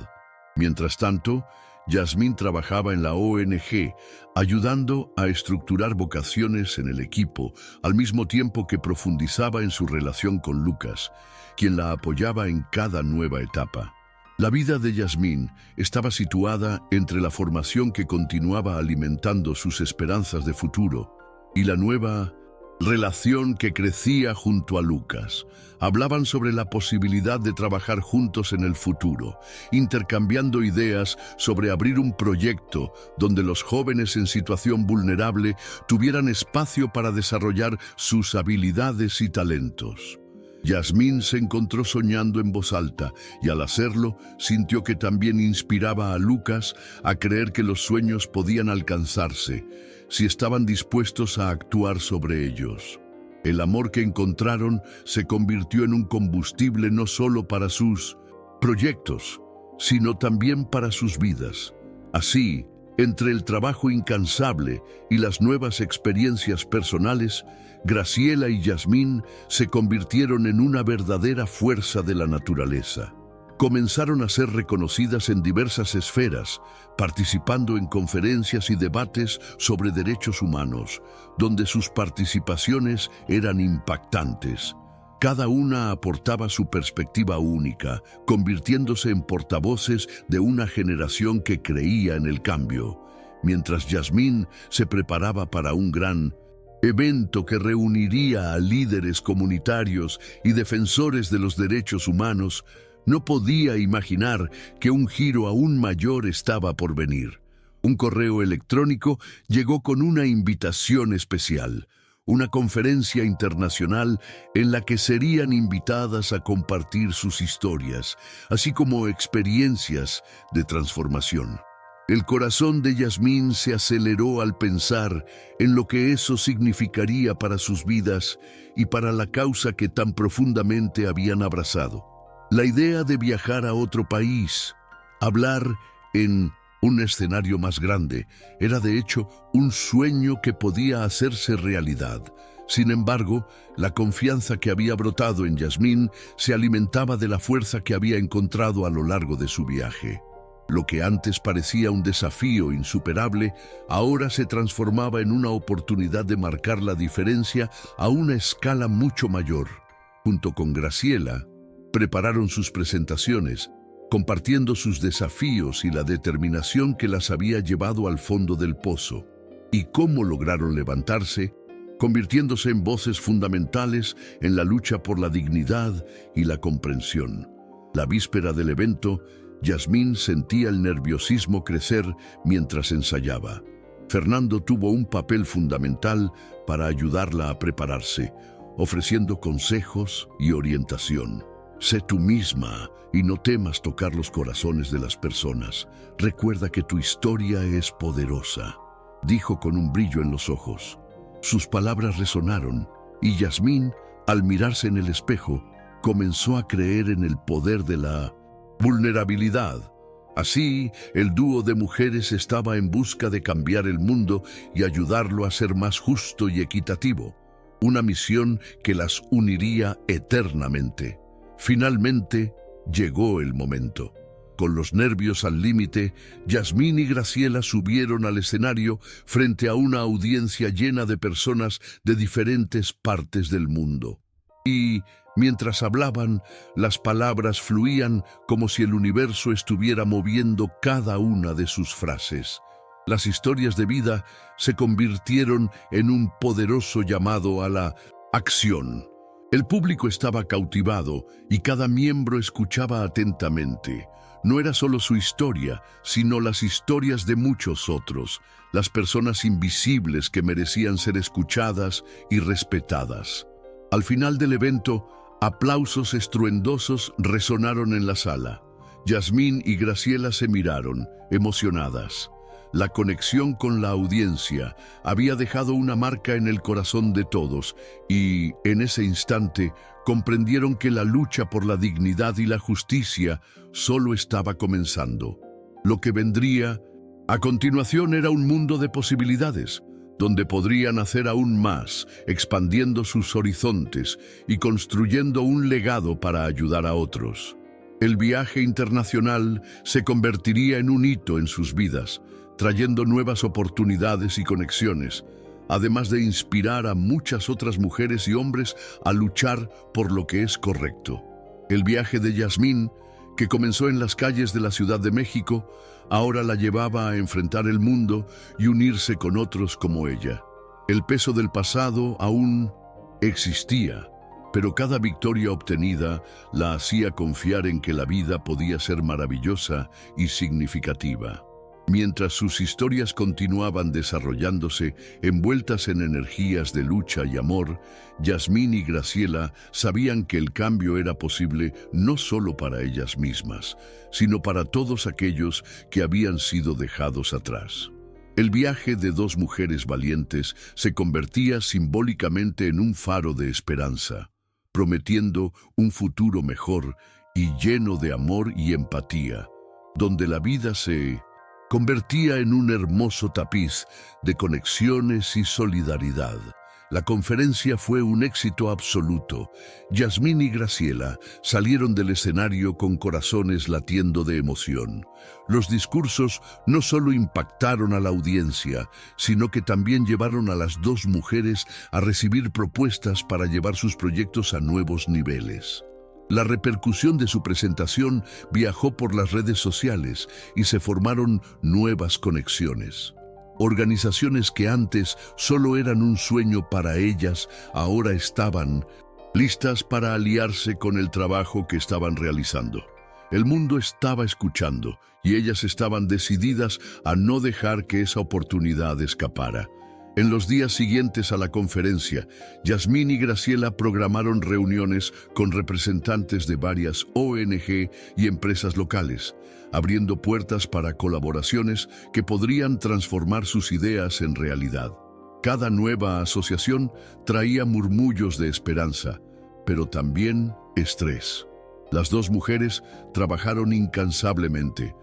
Mientras tanto, Yasmín trabajaba en la ONG, ayudando a estructurar vocaciones en el equipo, al mismo tiempo que profundizaba en su relación con Lucas, quien la apoyaba en cada nueva etapa. La vida de Yasmín estaba situada entre la formación que continuaba alimentando sus esperanzas de futuro y la nueva relación que crecía junto a Lucas. Hablaban sobre la posibilidad de trabajar juntos en el futuro, intercambiando ideas sobre abrir un proyecto donde los jóvenes en situación vulnerable tuvieran espacio para desarrollar sus habilidades y talentos. Yasmín se encontró soñando en voz alta y al hacerlo sintió que también inspiraba a Lucas a creer que los sueños podían alcanzarse si estaban dispuestos a actuar sobre ellos. El amor que encontraron se convirtió en un combustible no solo para sus proyectos, sino también para sus vidas. Así, entre el trabajo incansable y las nuevas experiencias personales, Graciela y Yasmín se convirtieron en una verdadera fuerza de la naturaleza. Comenzaron a ser reconocidas en diversas esferas, participando en conferencias y debates sobre derechos humanos, donde sus participaciones eran impactantes. Cada una aportaba su perspectiva única, convirtiéndose en portavoces de una generación que creía en el cambio, mientras Yasmín se preparaba para un gran evento que reuniría a líderes comunitarios y defensores de los derechos humanos. No podía imaginar que un giro aún mayor estaba por venir. Un correo electrónico llegó con una invitación especial, una conferencia internacional en la que serían invitadas a compartir sus historias, así como experiencias de transformación. El corazón de Yasmín se aceleró al pensar en lo que eso significaría para sus vidas y para la causa que tan profundamente habían abrazado. La idea de viajar a otro país, hablar en un escenario más grande, era de hecho un sueño que podía hacerse realidad. Sin embargo, la confianza que había brotado en Yasmín se alimentaba de la fuerza que había encontrado a lo largo de su viaje. Lo que antes parecía un desafío insuperable, ahora se transformaba en una oportunidad de marcar la diferencia a una escala mucho mayor. Junto con Graciela, prepararon sus presentaciones, compartiendo sus desafíos y la determinación que las había llevado al fondo del pozo, y cómo lograron levantarse, convirtiéndose en voces fundamentales en la lucha por la dignidad y la comprensión. La víspera del evento, Yasmín sentía el nerviosismo crecer mientras ensayaba. Fernando tuvo un papel fundamental para ayudarla a prepararse, ofreciendo consejos y orientación. Sé tú misma y no temas tocar los corazones de las personas. Recuerda que tu historia es poderosa, dijo con un brillo en los ojos. Sus palabras resonaron y Yasmín, al mirarse en el espejo, comenzó a creer en el poder de la vulnerabilidad. Así, el dúo de mujeres estaba en busca de cambiar el mundo y ayudarlo a ser más justo y equitativo, una misión que las uniría eternamente. Finalmente, llegó el momento. Con los nervios al límite, Yasmín y Graciela subieron al escenario frente a una audiencia llena de personas de diferentes partes del mundo. Y, mientras hablaban, las palabras fluían como si el universo estuviera moviendo cada una de sus frases. Las historias de vida se convirtieron en un poderoso llamado a la acción. El público estaba cautivado y cada miembro escuchaba atentamente. No era solo su historia, sino las historias de muchos otros, las personas invisibles que merecían ser escuchadas y respetadas. Al final del evento, aplausos estruendosos resonaron en la sala. Yasmín y Graciela se miraron, emocionadas. La conexión con la audiencia había dejado una marca en el corazón de todos y, en ese instante, comprendieron que la lucha por la dignidad y la justicia solo estaba comenzando. Lo que vendría a continuación era un mundo de posibilidades, donde podrían hacer aún más, expandiendo sus horizontes y construyendo un legado para ayudar a otros. El viaje internacional se convertiría en un hito en sus vidas, trayendo nuevas oportunidades y conexiones, además de inspirar a muchas otras mujeres y hombres a luchar por lo que es correcto. El viaje de Yasmín, que comenzó en las calles de la Ciudad de México, ahora la llevaba a enfrentar el mundo y unirse con otros como ella. El peso del pasado aún existía, pero cada victoria obtenida la hacía confiar en que la vida podía ser maravillosa y significativa. Mientras sus historias continuaban desarrollándose, envueltas en energías de lucha y amor, Yasmín y Graciela sabían que el cambio era posible no solo para ellas mismas, sino para todos aquellos que habían sido dejados atrás. El viaje de dos mujeres valientes se convertía simbólicamente en un faro de esperanza, prometiendo un futuro mejor y lleno de amor y empatía, donde la vida se convertía en un hermoso tapiz de conexiones y solidaridad. La conferencia fue un éxito absoluto. Yasmín y Graciela salieron del escenario con corazones latiendo de emoción. Los discursos no solo impactaron a la audiencia, sino que también llevaron a las dos mujeres a recibir propuestas para llevar sus proyectos a nuevos niveles. La repercusión de su presentación viajó por las redes sociales y se formaron nuevas conexiones. Organizaciones que antes solo eran un sueño para ellas, ahora estaban listas para aliarse con el trabajo que estaban realizando. El mundo estaba escuchando y ellas estaban decididas a no dejar que esa oportunidad escapara. En los días siguientes a la conferencia, Yasmín y Graciela programaron reuniones con representantes de varias ONG y empresas locales, abriendo puertas para colaboraciones que podrían transformar sus ideas en realidad. Cada nueva asociación traía murmullos de esperanza, pero también estrés. Las dos mujeres trabajaron incansablemente,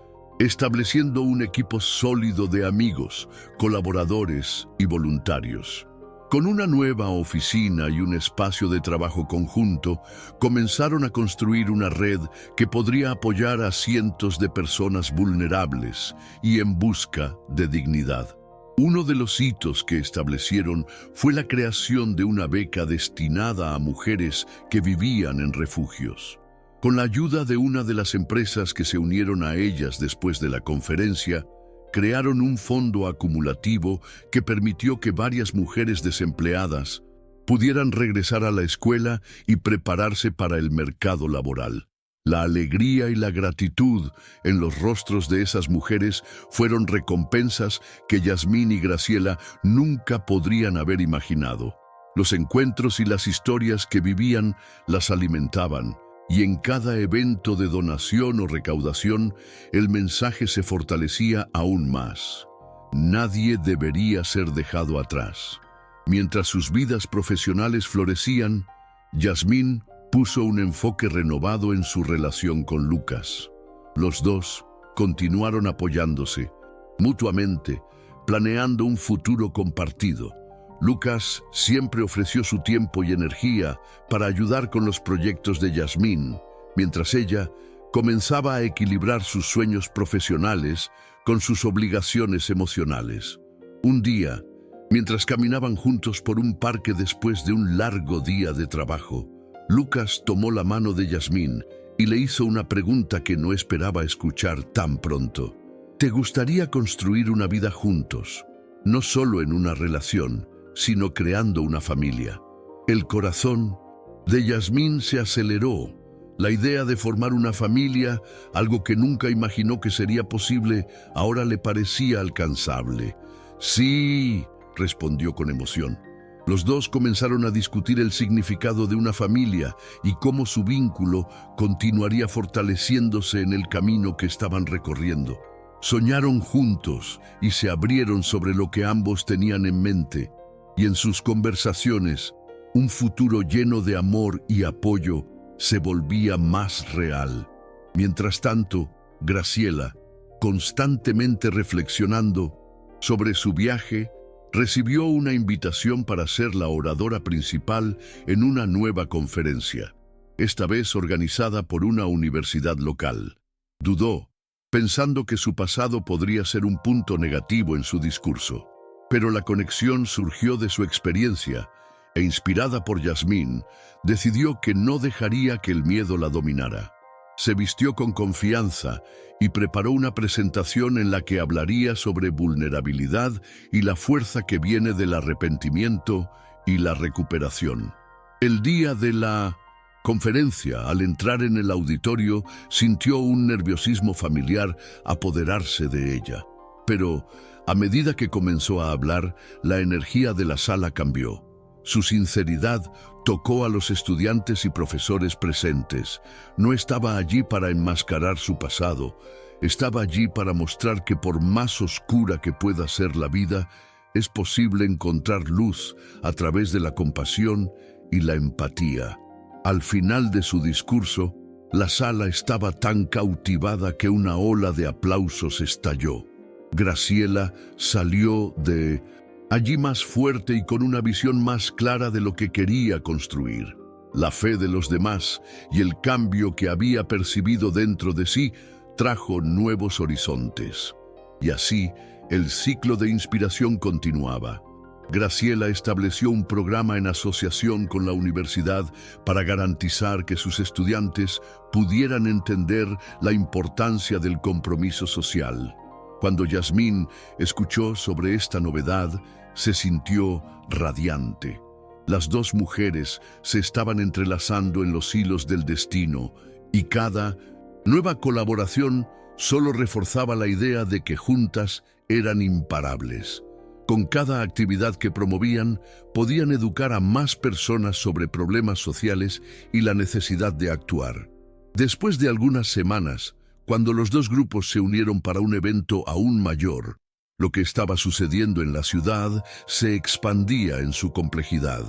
estableciendo un equipo sólido de amigos, colaboradores y voluntarios. Con una nueva oficina y un espacio de trabajo conjunto, comenzaron a construir una red que podría apoyar a cientos de personas vulnerables y en busca de dignidad. Uno de los hitos que establecieron fue la creación de una beca destinada a mujeres que vivían en refugios. Con la ayuda de una de las empresas que se unieron a ellas después de la conferencia, crearon un fondo acumulativo que permitió que varias mujeres desempleadas pudieran regresar a la escuela y prepararse para el mercado laboral. La alegría y la gratitud en los rostros de esas mujeres fueron recompensas que Yasmín y Graciela nunca podrían haber imaginado. Los encuentros y las historias que vivían las alimentaban, y en cada evento de donación o recaudación, el mensaje se fortalecía aún más. Nadie debería ser dejado atrás. Mientras sus vidas profesionales florecían, Yasmín puso un enfoque renovado en su relación con Lucas. Los dos continuaron apoyándose mutuamente, planeando un futuro compartido. Lucas siempre ofreció su tiempo y energía para ayudar con los proyectos de Yasmín, mientras ella comenzaba a equilibrar sus sueños profesionales con sus obligaciones emocionales. Un día, mientras caminaban juntos por un parque después de un largo día de trabajo, Lucas tomó la mano de Yasmín y le hizo una pregunta que no esperaba escuchar tan pronto. ¿Te gustaría construir una vida juntos, no solo en una relación, sino creando una familia? El corazón de Yasmín se aceleró. La idea de formar una familia, algo que nunca imaginó que sería posible, ahora le parecía alcanzable. Sí, respondió con emoción. Los dos comenzaron a discutir el significado de una familia y cómo su vínculo continuaría fortaleciéndose en el camino que estaban recorriendo. Soñaron juntos y se abrieron sobre lo que ambos tenían en mente, y en sus conversaciones, un futuro lleno de amor y apoyo se volvía más real. Mientras tanto, Graciela, constantemente reflexionando sobre su viaje, recibió una invitación para ser la oradora principal en una nueva conferencia, esta vez organizada por una universidad local. Dudó, pensando que su pasado podría ser un punto negativo en su discurso. Pero la conexión surgió de su experiencia, e inspirada por Yasmín, decidió que no dejaría que el miedo la dominara. Se vistió con confianza y preparó una presentación en la que hablaría sobre vulnerabilidad y la fuerza que viene del arrepentimiento y la recuperación. El día de la conferencia, al entrar en el auditorio, sintió un nerviosismo familiar apoderarse de ella. Pero, a medida que comenzó a hablar, la energía de la sala cambió. Su sinceridad tocó a los estudiantes y profesores presentes. No estaba allí para enmascarar su pasado, estaba allí para mostrar que por más oscura que pueda ser la vida, es posible encontrar luz a través de la compasión y la empatía. Al final de su discurso, la sala estaba tan cautivada que una ola de aplausos estalló. Graciela salió de allí más fuerte y con una visión más clara de lo que quería construir. La fe de los demás y el cambio que había percibido dentro de sí trajo nuevos horizontes. Y así, el ciclo de inspiración continuaba. Graciela estableció un programa en asociación con la universidad para garantizar que sus estudiantes pudieran entender la importancia del compromiso social. Cuando Yasmín escuchó sobre esta novedad, se sintió radiante. Las dos mujeres se estaban entrelazando en los hilos del destino y cada nueva colaboración solo reforzaba la idea de que juntas eran imparables. Con cada actividad que promovían, podían educar a más personas sobre problemas sociales y la necesidad de actuar. Después de algunas semanas, cuando los dos grupos se unieron para un evento aún mayor, lo que estaba sucediendo en la ciudad se expandía en su complejidad.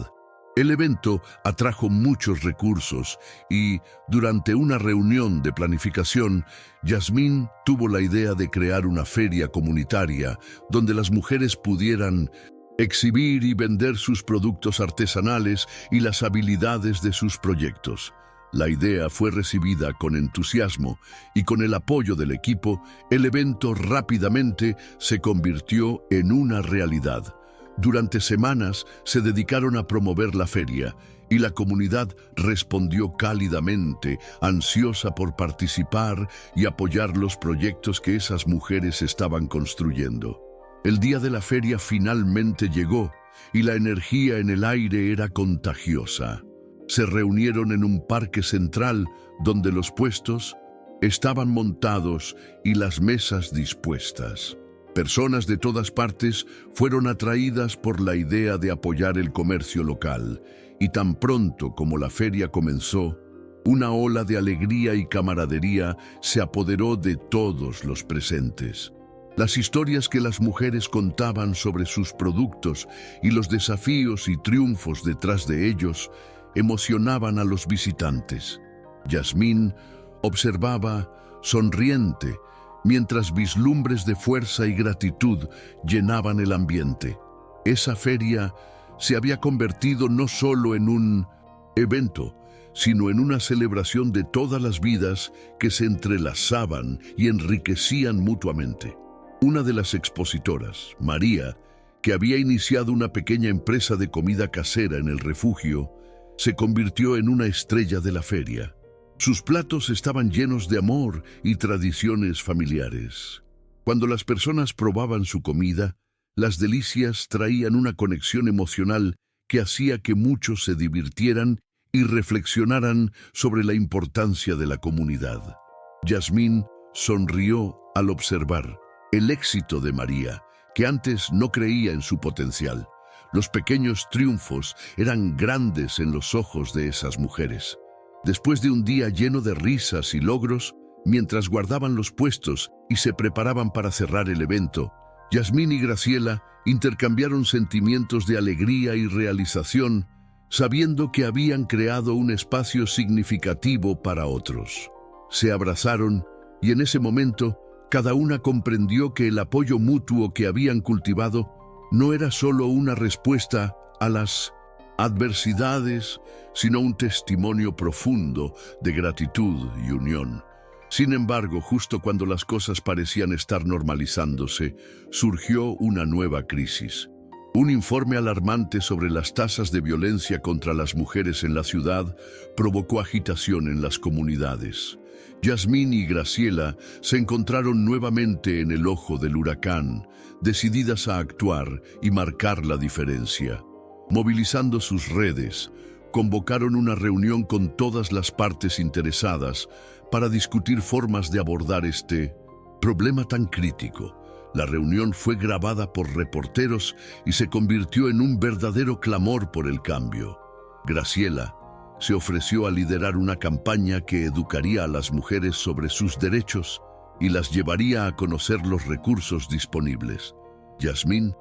El evento atrajo muchos recursos y, durante una reunión de planificación, Yasmín tuvo la idea de crear una feria comunitaria donde las mujeres pudieran exhibir y vender sus productos artesanales y las habilidades de sus proyectos. La idea fue recibida con entusiasmo y con el apoyo del equipo, el evento rápidamente se convirtió en una realidad. Durante semanas se dedicaron a promover la feria y la comunidad respondió cálidamente, ansiosa por participar y apoyar los proyectos que esas mujeres estaban construyendo. El día de la feria finalmente llegó y la energía en el aire era contagiosa. Se reunieron en un parque central donde los puestos estaban montados y las mesas dispuestas. Personas de todas partes fueron atraídas por la idea de apoyar el comercio local, y tan pronto como la feria comenzó, Una ola de alegría y camaradería se apoderó de todos los presentes. Las historias que las mujeres contaban sobre sus productos y los desafíos y triunfos detrás de ellos emocionaban a los visitantes. Yasmín observaba, sonriente, mientras vislumbres de fuerza y gratitud llenaban el ambiente. Esa feria se había convertido no solo en un evento, sino en una celebración de todas las vidas que se entrelazaban y enriquecían mutuamente. Una de las expositoras, María, que había iniciado una pequeña empresa de comida casera en el refugio, se convirtió en una estrella de la feria. Sus platos estaban llenos de amor y tradiciones familiares. Cuando las personas probaban su comida, las delicias traían una conexión emocional que hacía que muchos se divirtieran y reflexionaran sobre la importancia de la comunidad. Yasmín sonrió al observar el éxito de María, que antes no creía en su potencial. Los pequeños triunfos eran grandes en los ojos de esas mujeres. Después de un día lleno de risas y logros, mientras guardaban los puestos y se preparaban para cerrar el evento, Yasmín y Graciela intercambiaron sentimientos de alegría y realización, sabiendo que habían creado un espacio significativo para otros. Se abrazaron y en ese momento cada una comprendió que el apoyo mutuo que habían cultivado no era solo una respuesta a las adversidades, sino un testimonio profundo de gratitud y unión. Sin embargo, justo cuando las cosas parecían estar normalizándose, surgió una nueva crisis. Un informe alarmante sobre las tasas de violencia contra las mujeres en la ciudad provocó agitación en las comunidades. Yasmín y Graciela se encontraron nuevamente en el ojo del huracán, decididas a actuar y marcar la diferencia. Movilizando sus redes, convocaron una reunión con todas las partes interesadas para discutir formas de abordar este problema tan crítico. La reunión fue grabada por reporteros y se convirtió en un verdadero clamor por el cambio. Graciela se ofreció a liderar una campaña que educaría a las mujeres sobre sus derechos y las llevaría a conocer los recursos disponibles. Yasmín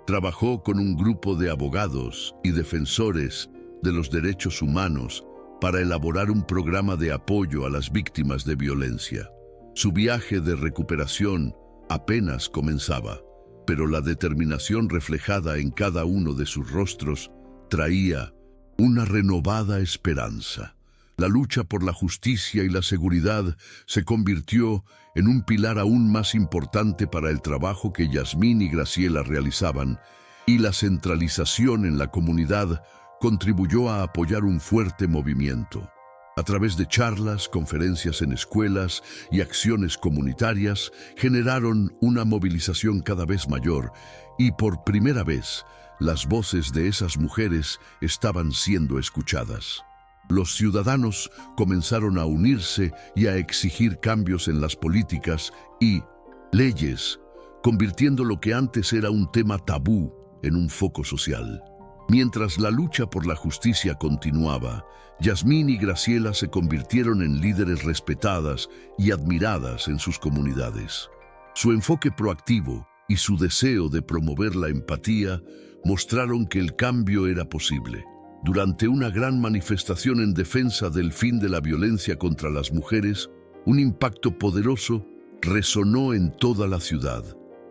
trabajó con un grupo de abogados y defensores de los derechos humanos para elaborar un programa de apoyo a las víctimas de violencia. Su viaje de recuperación apenas comenzaba, pero la determinación reflejada en cada uno de sus rostros traía una renovada esperanza. La lucha por la justicia y la seguridad se convirtió en un pilar aún más importante para el trabajo que Yasmín y Graciela realizaban, y la centralización en la comunidad contribuyó a apoyar un fuerte movimiento. A través de charlas, conferencias en escuelas y acciones comunitarias, generaron una movilización cada vez mayor y por primera vez, las voces de esas mujeres estaban siendo escuchadas. Los ciudadanos comenzaron a unirse y a exigir cambios en las políticas y leyes, convirtiendo lo que antes era un tema tabú en un foco social. Mientras la lucha por la justicia continuaba, Yasmín y Graciela se convirtieron en líderes respetadas y admiradas en sus comunidades. Su enfoque proactivo y su deseo de promover la empatía mostraron que el cambio era posible. Durante una gran manifestación en defensa del fin de la violencia contra las mujeres, un impacto poderoso resonó en toda la ciudad,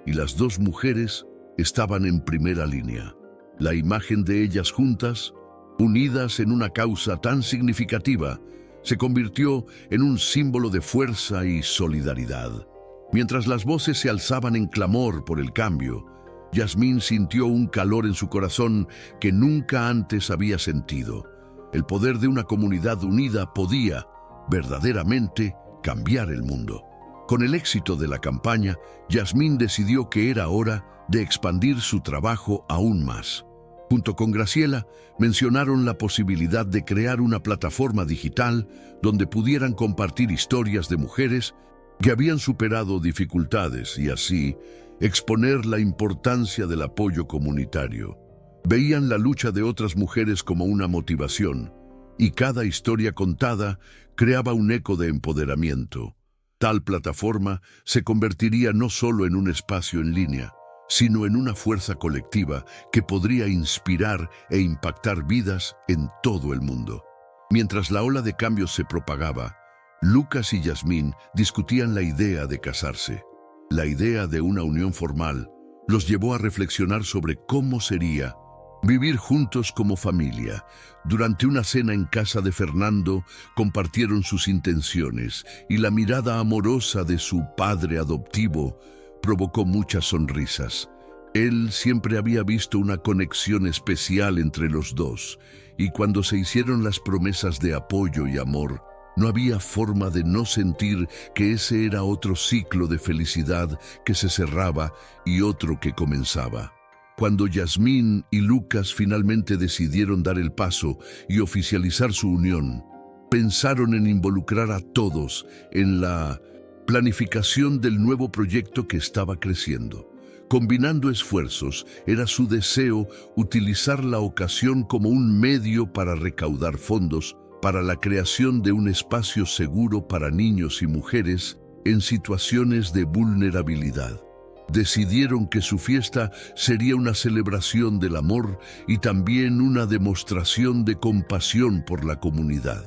y las dos mujeres estaban en primera línea. La imagen de ellas juntas, unidas en una causa tan significativa, se convirtió en un símbolo de fuerza y solidaridad. Mientras las voces se alzaban en clamor por el cambio, Yasmín sintió un calor en su corazón que nunca antes había sentido. El poder de una comunidad unida podía, verdaderamente, cambiar el mundo. Con el éxito de la campaña, Yasmín decidió que era hora de expandir su trabajo aún más. Junto con Graciela, mencionaron la posibilidad de crear una plataforma digital donde pudieran compartir historias de mujeres que habían superado dificultades y así exponer la importancia del apoyo comunitario. Veían la lucha de otras mujeres como una motivación, y cada historia contada creaba un eco de empoderamiento. Tal plataforma se convertiría no solo en un espacio en línea, sino en una fuerza colectiva que podría inspirar e impactar vidas en todo el mundo. Mientras la ola de cambios se propagaba, Lucas y Yasmín discutían la idea de casarse. La idea de una unión formal los llevó a reflexionar sobre cómo sería vivir juntos como familia. Durante una cena en casa de Fernando, compartieron sus intenciones y la mirada amorosa de su padre adoptivo provocó muchas sonrisas. Él siempre había visto una conexión especial entre los dos, y cuando se hicieron las promesas de apoyo y amor, no había forma de no sentir que ese era otro ciclo de felicidad que se cerraba y otro que comenzaba. Cuando Yasmín y Lucas finalmente decidieron dar el paso y oficializar su unión, pensaron en involucrar a todos en la planificación del nuevo proyecto que estaba creciendo. Combinando esfuerzos, era su deseo utilizar la ocasión como un medio para recaudar fondos para la creación de un espacio seguro para niños y mujeres en situaciones de vulnerabilidad. Decidieron que su fiesta sería una celebración del amor y también una demostración de compasión por la comunidad.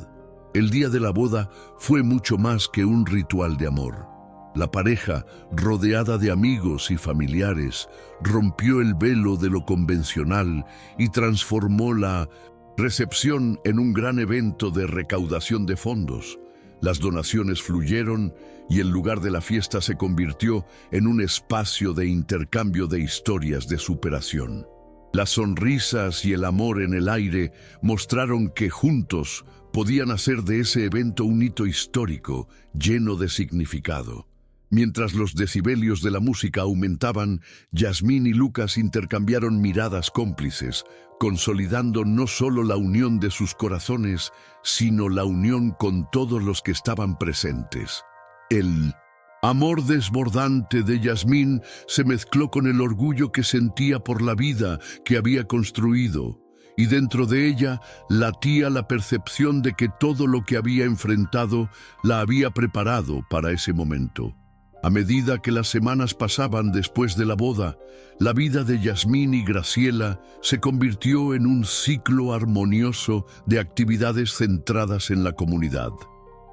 El día de la boda fue mucho más que un ritual de amor. La pareja, rodeada de amigos y familiares, rompió el velo de lo convencional y transformó la recepción en un gran evento de recaudación de fondos. Las donaciones fluyeron y el lugar de la fiesta se convirtió en un espacio de intercambio de historias de superación. Las sonrisas y el amor en el aire mostraron que juntos podían hacer de ese evento un hito histórico lleno de significado. Mientras los decibelios de la música aumentaban, Yasmín y Lucas intercambiaron miradas cómplices, consolidando no solo la unión de sus corazones, sino la unión con todos los que estaban presentes. El amor desbordante de Yasmín se mezcló con el orgullo que sentía por la vida que había construido, y dentro de ella latía la percepción de que todo lo que había enfrentado la había preparado para ese momento. A medida que las semanas pasaban después de la boda, la vida de Yasmín y Graciela se convirtió en un ciclo armonioso de actividades centradas en la comunidad.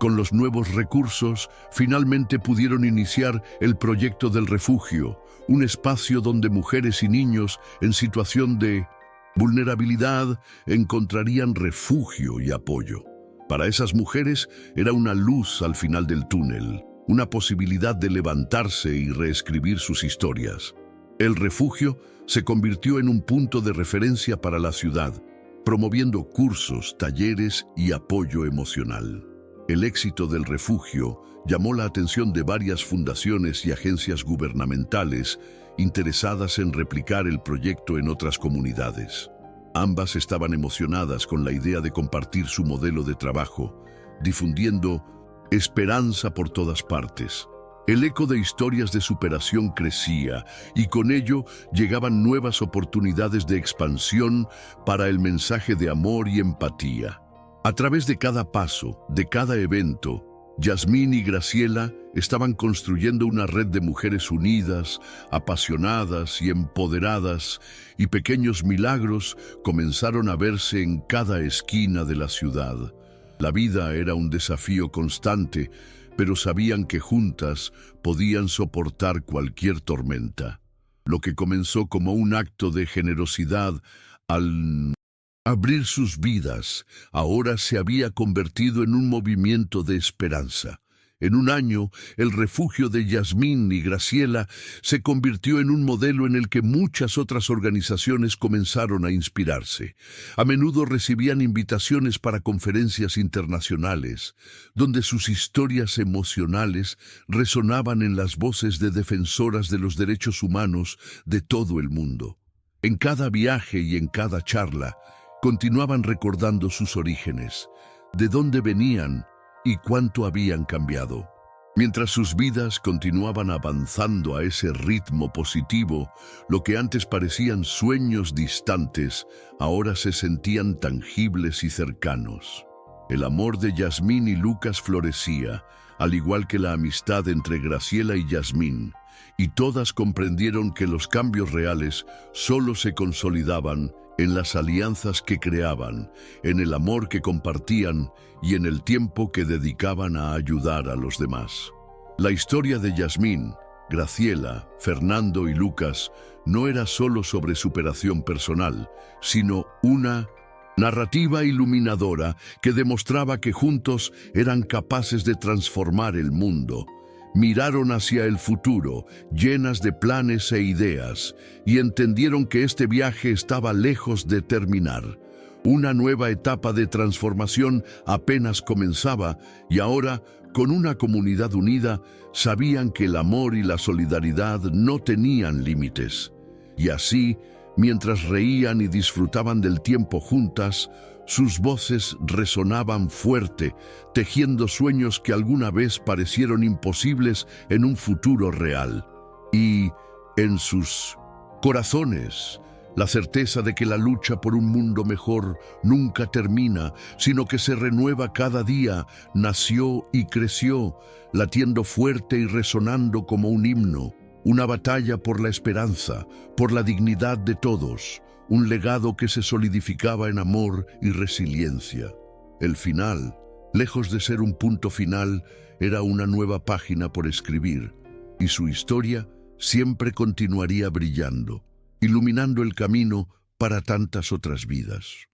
Con los nuevos recursos, finalmente pudieron iniciar el proyecto del refugio, un espacio donde mujeres y niños en situación de vulnerabilidad encontrarían refugio y apoyo. Para esas mujeres era una luz al final del túnel, una posibilidad de levantarse y reescribir sus historias. El refugio se convirtió en un punto de referencia para la ciudad, promoviendo cursos, talleres y apoyo emocional. El éxito del refugio llamó la atención de varias fundaciones y agencias gubernamentales interesadas en replicar el proyecto en otras comunidades. Ambas estaban emocionadas con la idea de compartir su modelo de trabajo, difundiendo esperanza por todas partes. El eco de historias de superación crecía y con ello llegaban nuevas oportunidades de expansión para el mensaje de amor y empatía. A través de cada paso, de cada evento, Yasmín y Graciela estaban construyendo una red de mujeres unidas, apasionadas y empoderadas, y pequeños milagros comenzaron a verse en cada esquina de la ciudad. La vida era un desafío constante, pero sabían que juntas podían soportar cualquier tormenta. Lo que comenzó como un acto de generosidad al abrir sus vidas, ahora se había convertido en un movimiento de esperanza. En un año, el refugio de Yasmín y Graciela se convirtió en un modelo en el que muchas otras organizaciones comenzaron a inspirarse. A menudo recibían invitaciones para conferencias internacionales, donde sus historias emocionales resonaban en las voces de defensoras de los derechos humanos de todo el mundo. En cada viaje y en cada charla, continuaban recordando sus orígenes, de dónde venían y cuánto habían cambiado. Mientras sus vidas continuaban avanzando a ese ritmo positivo, lo que antes parecían sueños distantes, ahora se sentían tangibles y cercanos. El amor de Yasmín y Lucas florecía, al igual que la amistad entre Graciela y Yasmín, y todas comprendieron que los cambios reales solo se consolidaban en las alianzas que creaban, en el amor que compartían y en el tiempo que dedicaban a ayudar a los demás. La historia de Yasmín, Graciela, Fernando y Lucas no era solo sobre superación personal, sino una narrativa iluminadora que demostraba que juntos eran capaces de transformar el mundo. Miraron hacia el futuro, llenas de planes e ideas, y entendieron que este viaje estaba lejos de terminar. Una nueva etapa de transformación apenas comenzaba, y ahora, con una comunidad unida, sabían que el amor y la solidaridad no tenían límites. Y así, mientras reían y disfrutaban del tiempo juntas, sus voces resonaban fuerte, tejiendo sueños que alguna vez parecieron imposibles en un futuro real. Y en sus corazones, la certeza de que la lucha por un mundo mejor nunca termina, sino que se renueva cada día, nació y creció, latiendo fuerte y resonando como un himno. Una batalla por la esperanza, por la dignidad de todos, un legado que se solidificaba en amor y resiliencia. El final, lejos de ser un punto final, era una nueva página por escribir, y su historia siempre continuaría brillando, iluminando el camino para tantas otras vidas.